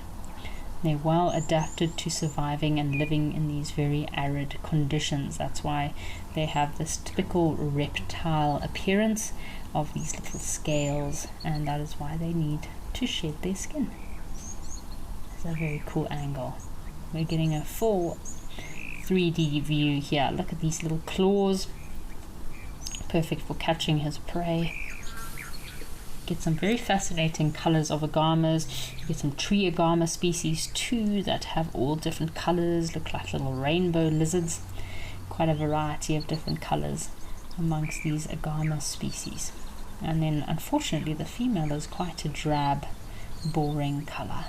They're well adapted to surviving and living in these very arid conditions. That's why they have this typical reptile appearance of these little scales, and that is why they need to shed their skin. It's a very cool angle. We're getting a full 3D view here. Look at these little claws, perfect for catching his prey. Get some very fascinating colors of agamas. You get some tree agama species too that have all different colors, look like little rainbow lizards. Quite a variety of different colors amongst these agama species. And then unfortunately the female is quite a drab, boring color.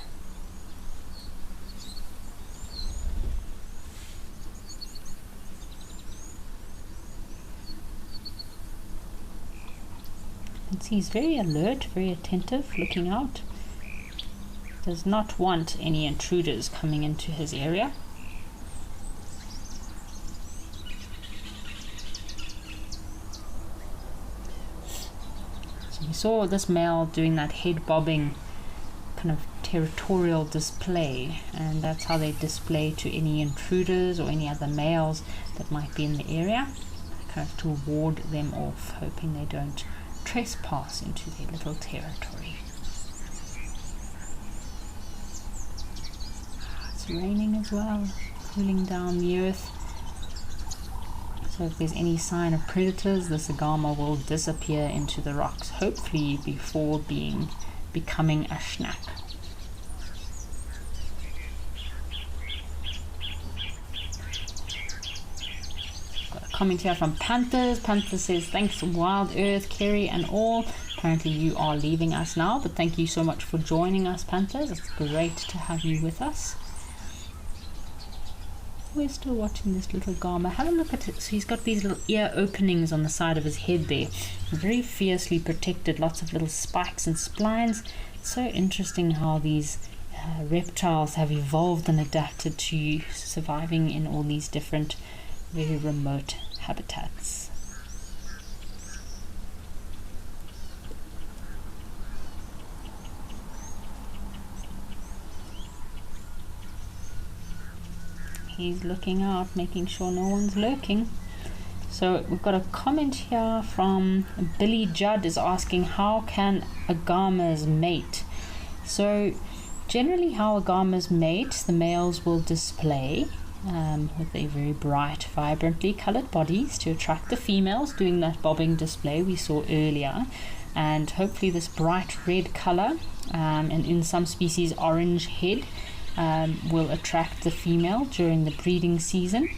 You can see he's very alert, very attentive, looking out. Does not want any intruders coming into his area. So we saw this male doing that head bobbing kind of territorial display, and that's how they display to any intruders or any other males that might be in the area, kind of to ward them off, hoping they don't trespass into their little territory. It's raining as well, cooling down the earth. So if there's any sign of predators, this agama will disappear into the rocks, hopefully before becoming a snack. Comment here from Panthers. Panther says, thanks Wild Earth, Kerry and all. Apparently you are leaving us now, but thank you so much for joining us, Panthers. It's great to have you with us. We're still watching this little gama. Have a look at it. So he's got these little ear openings on the side of his head there. Very fiercely protected, lots of little spikes and splines. It's so interesting how these reptiles have evolved and adapted to surviving in all these different very remote habitats. He's looking out, making sure no one's lurking. So we've got a comment here from Billy Judd is asking, how can agamas mate? So generally how agamas mate, the males will display with a very bright, vibrantly colored bodies to attract the females, doing that bobbing display we saw earlier, and hopefully this bright red color and in some species orange head will attract the female during the breeding season.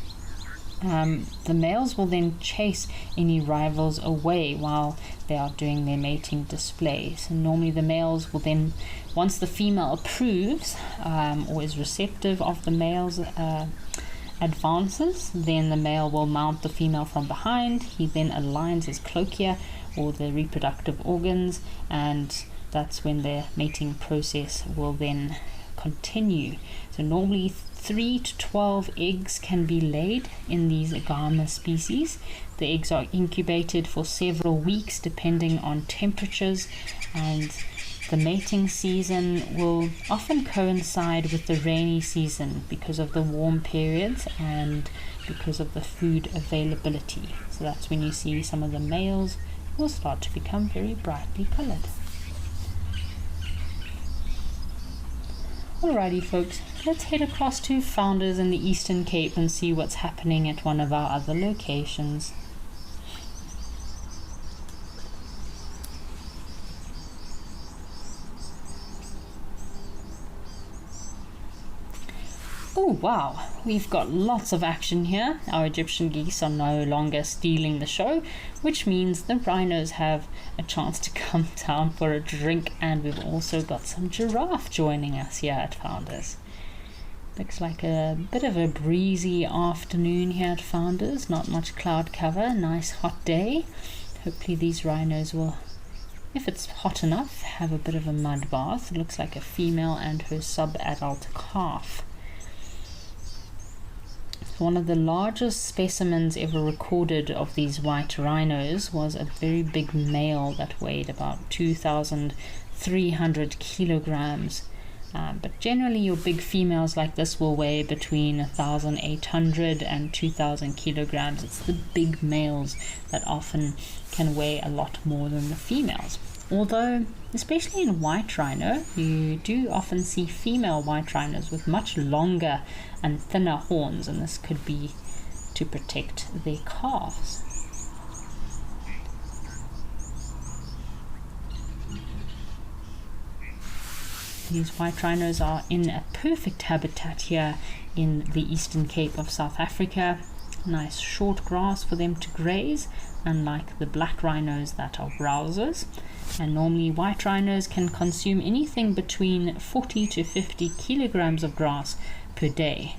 The males will then chase any rivals away while they are doing their mating display. So normally the males will then, once the female approves or is receptive of the male's advances, then the male will mount the female from behind. He then aligns his cloacia or the reproductive organs, and that's when the mating process will then continue. So normally 3 to 12 eggs can be laid in these agama species. The eggs are incubated for several weeks depending on temperatures, and the mating season will often coincide with the rainy season because of the warm periods and because of the food availability. So that's when you see some of the males will start to become very brightly colored. Alrighty folks, let's head across to Founders in the Eastern Cape and see what's happening at one of our other locations. Oh wow, we've got lots of action here. Our Egyptian geese are no longer stealing the show, which means the rhinos have a chance to come down for a drink, and we've also got some giraffe joining us here at Founders. Looks like a bit of a breezy afternoon here at Founders, not much cloud cover, nice hot day. Hopefully these rhinos will, if it's hot enough, have a bit of a mud bath. It looks like a female and her sub-adult calf. One of the largest specimens ever recorded of these white rhinos was a very big male that weighed about 2,300 kilograms. But generally your big females like this will weigh between 1,800 and 2,000 kilograms. It's the big males that often can weigh a lot more than the females. Although, especially in white rhino, you do often see female white rhinos with much longer and thinner horns, and this could be to protect their calves. These white rhinos are in a perfect habitat here in the Eastern Cape of South Africa. Nice short grass for them to graze, unlike the black rhinos that are browsers. And normally white rhinos can consume anything between 40 to 50 kilograms of grass per day.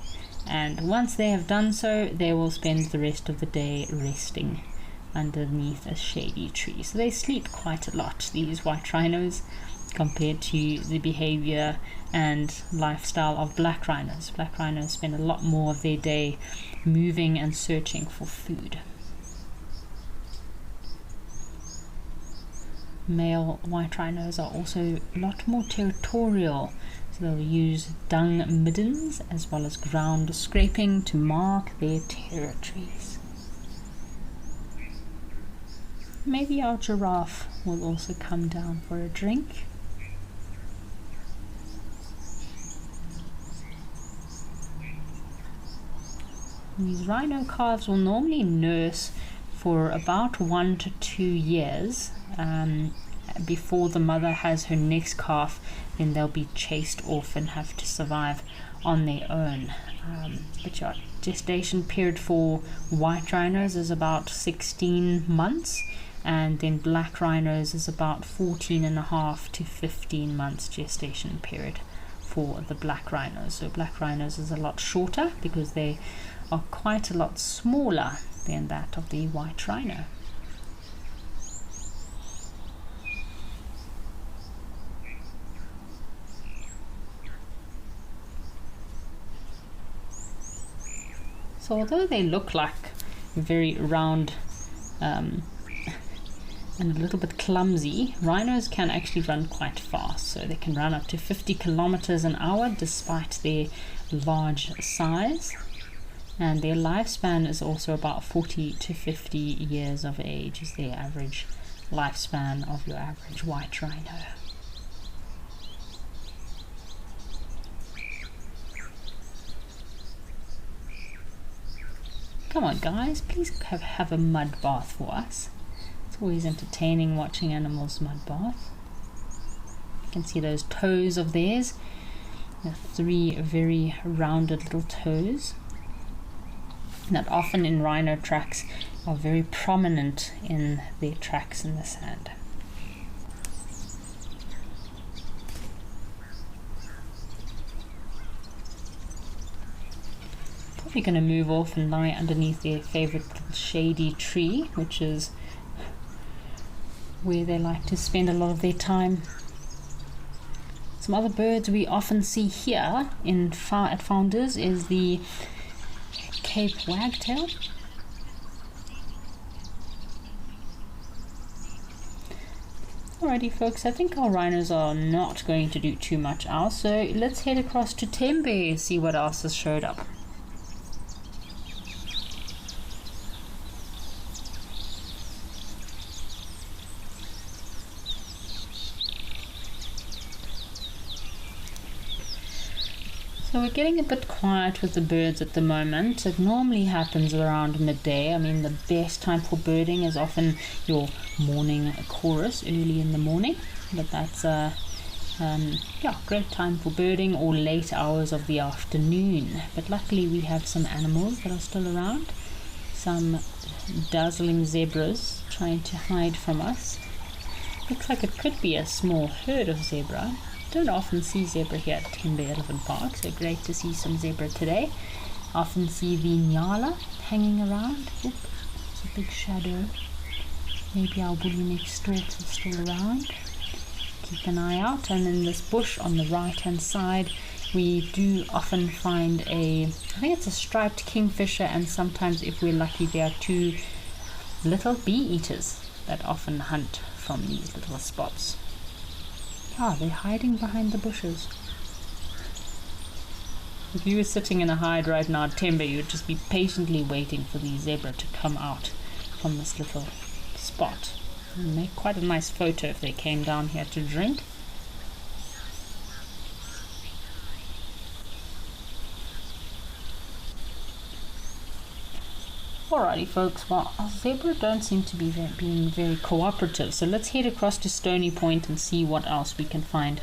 And once they have done so, they will spend the rest of the day resting underneath a shady tree. So they sleep quite a lot, these white rhinos, compared to the behavior and lifestyle of black rhinos. Black rhinos spend a lot more of their day moving and searching for food. Male white rhinos are also a lot more territorial, so they'll use dung middens as well as ground scraping to mark their territories. Maybe our giraffe will also come down for a drink. These rhino calves will normally nurse for about 1 to 2 years before the mother has her next calf. Then they'll be chased off and have to survive on their own. But your gestation period for white rhinos is about 16 months, and then black rhinos is about 14.5 to 15 months gestation period for the black rhinos. So black rhinos is a lot shorter because they are quite a lot smaller than that of the white rhino. So although they look like very round and a little bit clumsy, rhinos can actually run quite fast. So they can run up to 50 kilometers an hour despite their large size. And their lifespan is also about 40 to 50 years of age is the average lifespan of your average white rhino. Come on guys, please have a mud bath for us. It's always entertaining watching animals mud bath. You can see those toes of theirs. They're 3 very rounded little toes that often in rhino tracks are very prominent in their tracks in the sand. Probably going to move off and lie underneath their favorite little shady tree, which is where they like to spend a lot of their time. Some other birds we often see here at Founders is the Cape wagtail. Alrighty folks, I think our rhinos are not going to do too much else, so let's head across to Tembe and see what else has showed up. So we're getting a bit quiet with the birds at the moment. It normally happens around midday. I mean, the best time for birding is often your morning chorus, early in the morning. But that's great time for birding, or late hours of the afternoon. But luckily we have some animals that are still around. Some dazzling zebras trying to hide from us. Looks like it could be a small herd of zebra. Don't often see zebra here at Tembe Elephant Park, so great to see some zebra today. Often see the nyala hanging around. Oop, it's a big shadow. Maybe our bully neck storks are still around. Keep an eye out. And in this bush on the right hand side we do often find I think it's a striped kingfisher, and sometimes if we're lucky there are two little bee eaters that often hunt from these little spots. They're hiding behind the bushes. If you were sitting in a hide right now at Tembe, you'd just be patiently waiting for the zebra to come out from this little spot. And make quite a nice photo if they came down here to drink. Alrighty folks, well, our zebra don't seem to be being very cooperative, so let's head across to Stony Point and see what else we can find.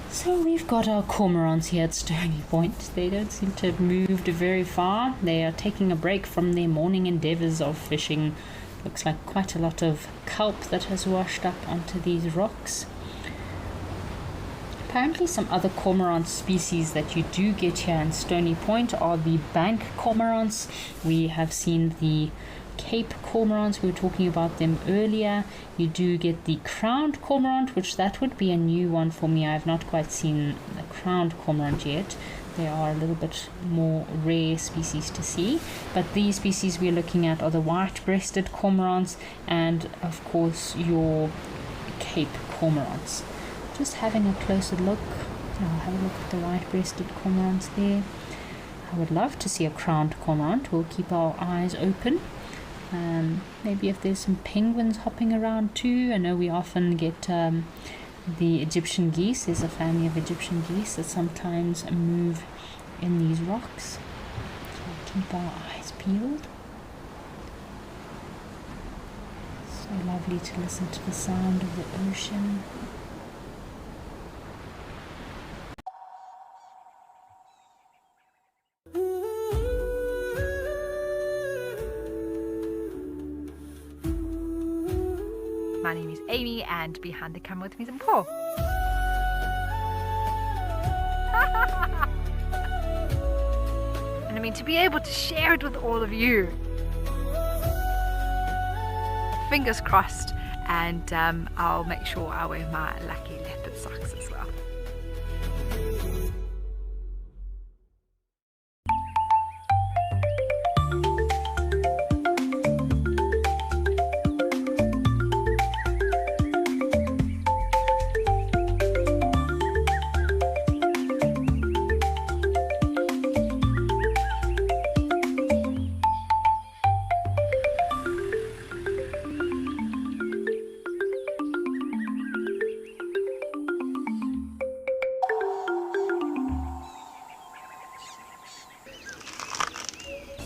So we've got our cormorants here at Stony Point. They don't seem to have moved very far. They are taking a break from their morning endeavours of fishing. Looks like quite a lot of kelp that has washed up onto these rocks. Apparently some other cormorant species that you do get here in Stony Point are the bank cormorants. We have seen the Cape cormorants, we were talking about them earlier. You do get the crowned cormorant, which that would be a new one for me. I have not quite seen the crowned cormorant yet. They are a little bit more rare species to see, but these species we're looking at are the white-breasted cormorants and of course your Cape cormorants. Just having a closer look. I'll have a look at the white-breasted cormorants there. I would love to see a crowned cormorant. We'll keep our eyes open. Maybe if there's some penguins hopping around too. I know we often get the Egyptian geese. There's a family of Egyptian geese that sometimes move in these rocks. So we'll keep our eyes peeled. So lovely to listen to the sound of the ocean. My name is Amy, and behind the camera with me is Paul. And I mean, to be able to share it with all of you. Fingers crossed, and I'll make sure I wear my lucky leopard socks as well.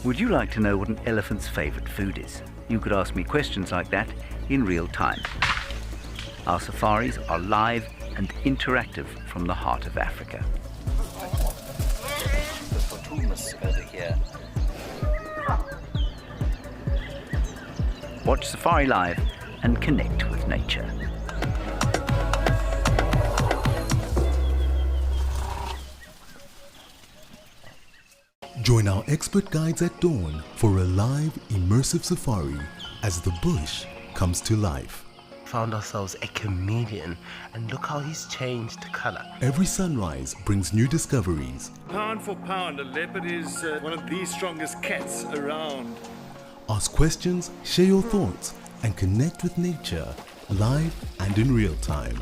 Would you like to know what an elephant's favourite food is? You could ask me questions like that in real time. Our safaris are live and interactive from the heart of Africa. The Fortunas over here. Watch Safari Live and connect with nature. Join our expert guides at dawn for a live, immersive safari as the bush comes to life. Found ourselves a chameleon, and look how he's changed color. Every sunrise brings new discoveries. Pound for pound, a leopard is one of the strongest cats around. Ask questions, share your thoughts, and connect with nature live and in real time.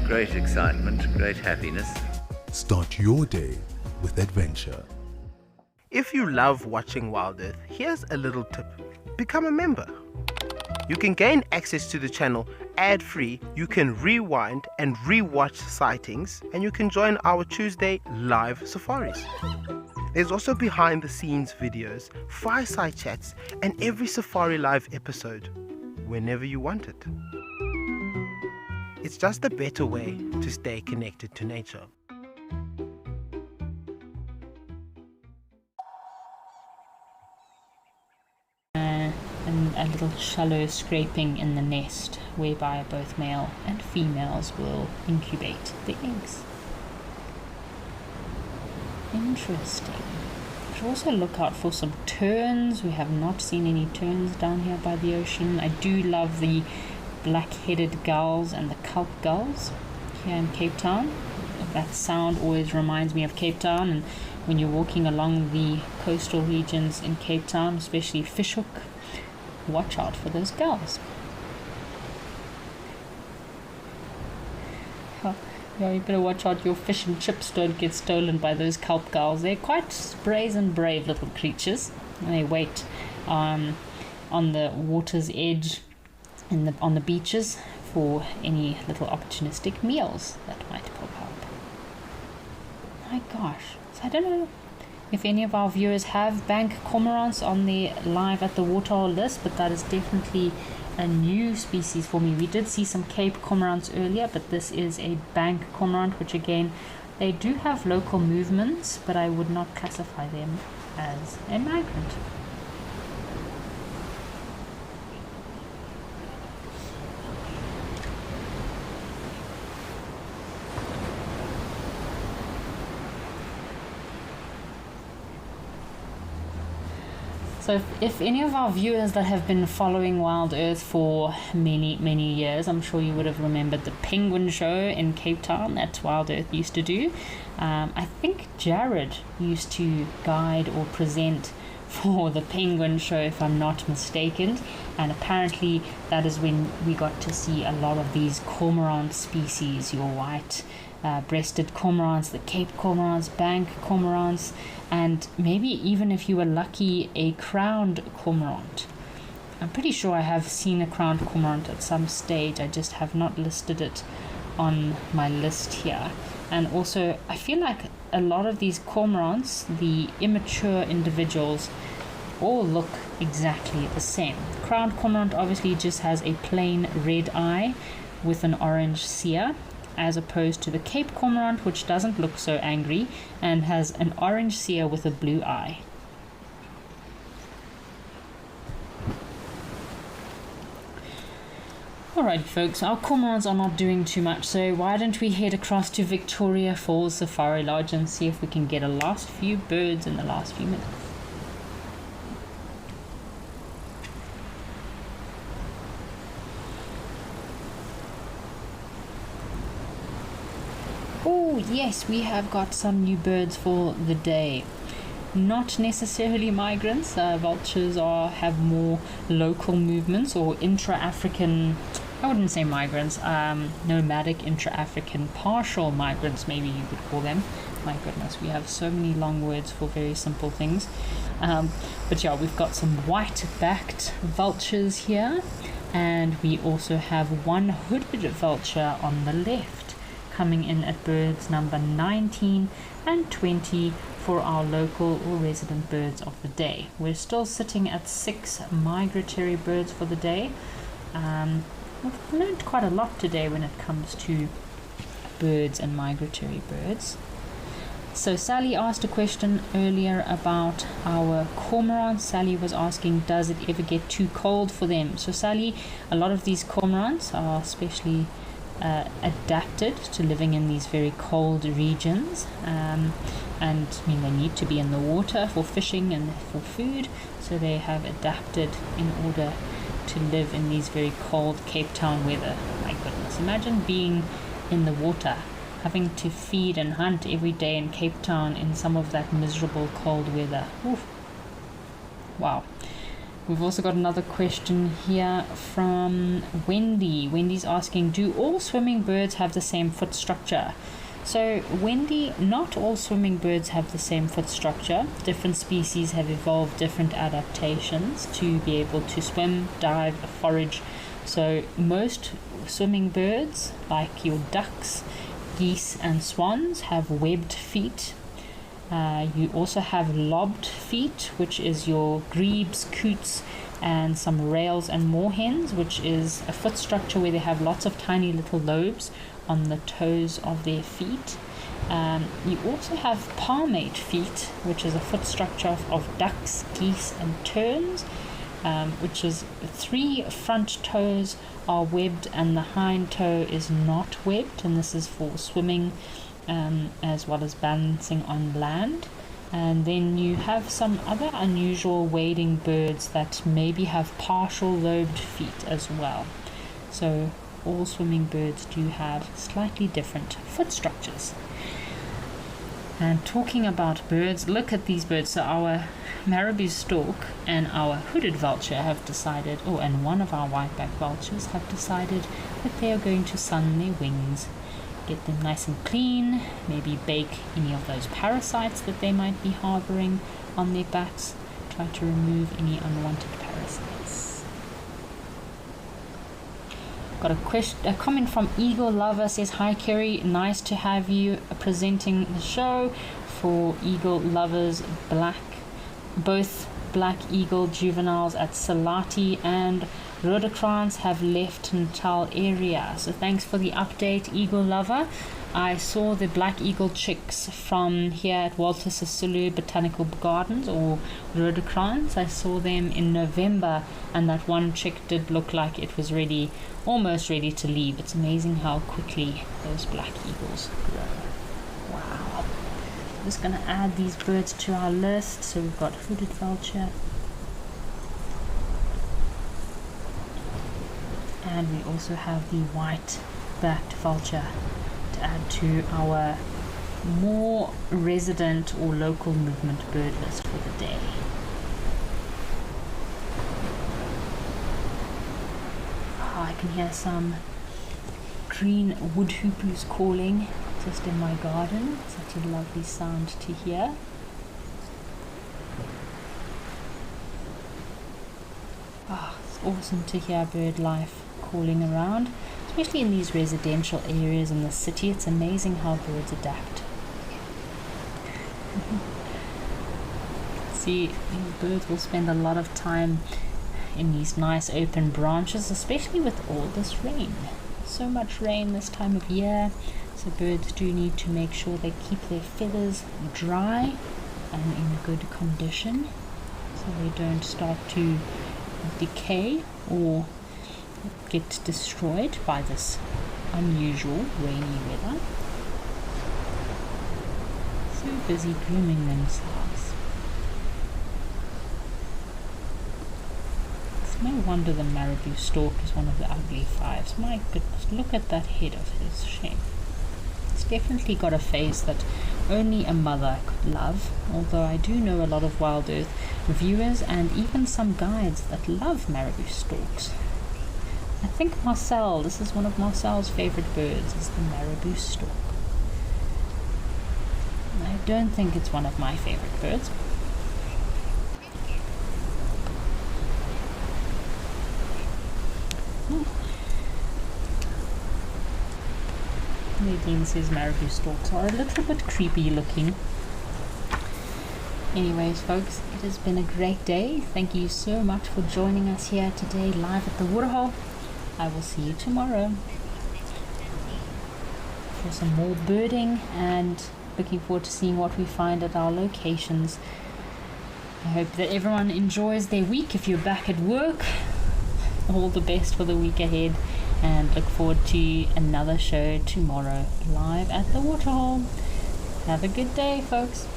Great excitement, great happiness. Start your day with adventure. If you love watching Wild Earth, here's a little tip. Become a member. You can gain access to the channel ad-free, you can rewind and re-watch sightings, and you can join our Tuesday live safaris. There's also behind the scenes videos, fireside chats, and every safari live episode, whenever you want it. It's just a better way to stay connected to nature. And a little shallow scraping in the nest, whereby both male and females will incubate the eggs. Interesting. Should also look out for some terns. We have not seen any terns down here by the ocean. I do love the black-headed gulls and the kelp gulls here in Cape Town. That sound always reminds me of Cape Town, and when you're walking along the coastal regions in Cape Town, especially Fishhook, watch out for those gulls. Yeah, you better watch out your fish and chips don't get stolen by those kelp gulls. They're quite brazen, brave little creatures, and they wait on the water's edge on the beaches for any little opportunistic meals that might pop up. My gosh, so I don't know if any of our viewers have bank cormorants on their live at the waterhole list, but that is definitely a new species for me. We did see some Cape cormorants earlier, but this is a bank cormorant, which again, they do have local movements, but I would not classify them as a migrant. So if any of our viewers that have been following Wild Earth for many years, I'm sure you would have remembered the penguin show in Cape Town that Wild Earth used to do. I think Jared used to guide or present for the penguin show, if I'm not mistaken, and apparently that is when we got to see a lot of these cormorant species, your white breasted cormorants, the Cape cormorants, bank cormorants, and maybe even if you were lucky, a crowned cormorant. I'm pretty sure I have seen a crowned cormorant at some stage, I just have not listed it on my list here. And also I feel like a lot of these cormorants, the immature individuals, all look exactly the same. Crowned cormorant obviously just has a plain red eye with an orange cere, as opposed to the Cape cormorant, which doesn't look so angry and has an orange cere with a blue eye. Alright folks, our cormorants are not doing too much, so why don't we head across to Victoria Falls Safari Lodge and see if we can get a last few birds in the last few minutes. Oh yes, we have got some new birds for the day. Not necessarily migrants. Vultures have more local movements, or intra-African, I wouldn't say migrants, nomadic intra-African partial migrants, maybe you could call them. My goodness, we have so many long words for very simple things. But yeah, we've got some white-backed vultures here, and we also have one hooded vulture on the left, coming in at birds number 19 and 20 for our local or resident birds of the day. We're still sitting at 6 migratory birds for the day. We've learned quite a lot today when it comes to birds and migratory birds. So Sally asked a question earlier about our cormorants. Sally was asking, does it ever get too cold for them? So Sally, a lot of these cormorants are especially adapted to living in these very cold regions, and I mean they need to be in the water for fishing and for food, so they have adapted in order to live in these very cold Cape Town weather. My goodness, imagine being in the water, having to feed and hunt every day in Cape Town in some of that miserable cold weather. Oof. Wow. We've also got another question here from Wendy. Wendy's asking, do all swimming birds have the same foot structure? So Wendy, not all swimming birds have the same foot structure. Different species have evolved different adaptations to be able to swim, dive, forage. So most swimming birds, like your ducks, geese and swans, have webbed feet. You also have lobbed feet, which is your grebes, coots, and some rails and moorhens, which is a foot structure where they have lots of tiny little lobes on the toes of their feet. You also have palmate feet, which is a foot structure of ducks, geese, and terns, which is 3 front toes are webbed and the hind toe is not webbed, and this is for swimming as well as balancing on land. And then you have some other unusual wading birds that maybe have partial lobed feet as well. So all swimming birds do have slightly different foot structures. And talking about birds, look at these birds. So our marabou stork and our hooded vulture have decided, and one of our whiteback vultures have decided that they are going to sun their wings, get them nice and clean, maybe bake any of those parasites that they might be harboring on their backs, try to remove any unwanted parasites. Got a comment from Eagle Lover, says, hi Kerry, nice to have you presenting the show. For Eagle Lovers, both black eagle juveniles at Salati and Rhodocrans have left Natal area. So thanks for the update, Eagle Lover. I saw the black eagle chicks from here at Walter Sisulu Botanical Gardens, or Rhodocrans. I saw them in November, and that one chick did look like it was ready, almost ready to leave. It's amazing how quickly those black eagles grow. Wow. I'm just going to add these birds to our list. So we've got hooded vulture, and we also have the white-backed vulture to add to our more resident or local movement bird list for the day. I can hear some green wood hoopers calling just in my garden. Such a lovely sound to hear. It's awesome to hear bird life calling around, especially in these residential areas in the city. It's amazing how birds adapt. See, these birds will spend a lot of time in these nice open branches, especially with all this rain. So much rain this time of year, so birds do need to make sure they keep their feathers dry and in good condition, so they don't start to decay or get destroyed by this unusual rainy weather. So busy grooming themselves. It's no wonder the marabou stork is one of the ugly fives. My goodness, look at that head of his. Shame. It's definitely got a face that only a mother could love, although I do know a lot of Wild Earth viewers and even some guides that love marabou storks. I think Marcel, this is one of Marcel's favorite birds, is the marabou stork. I don't think it's one of my favorite birds. Nadine says marabou storks are a little bit creepy looking. Anyways, folks, it has been a great day. Thank you so much for joining us here today live at the waterhole. I will see you tomorrow for some more birding, and looking forward to seeing what we find at our locations. I hope that everyone enjoys their week. If you're back at work, all the best for the week ahead, and look forward to another show tomorrow live at the Waterhole. Have a good day, folks.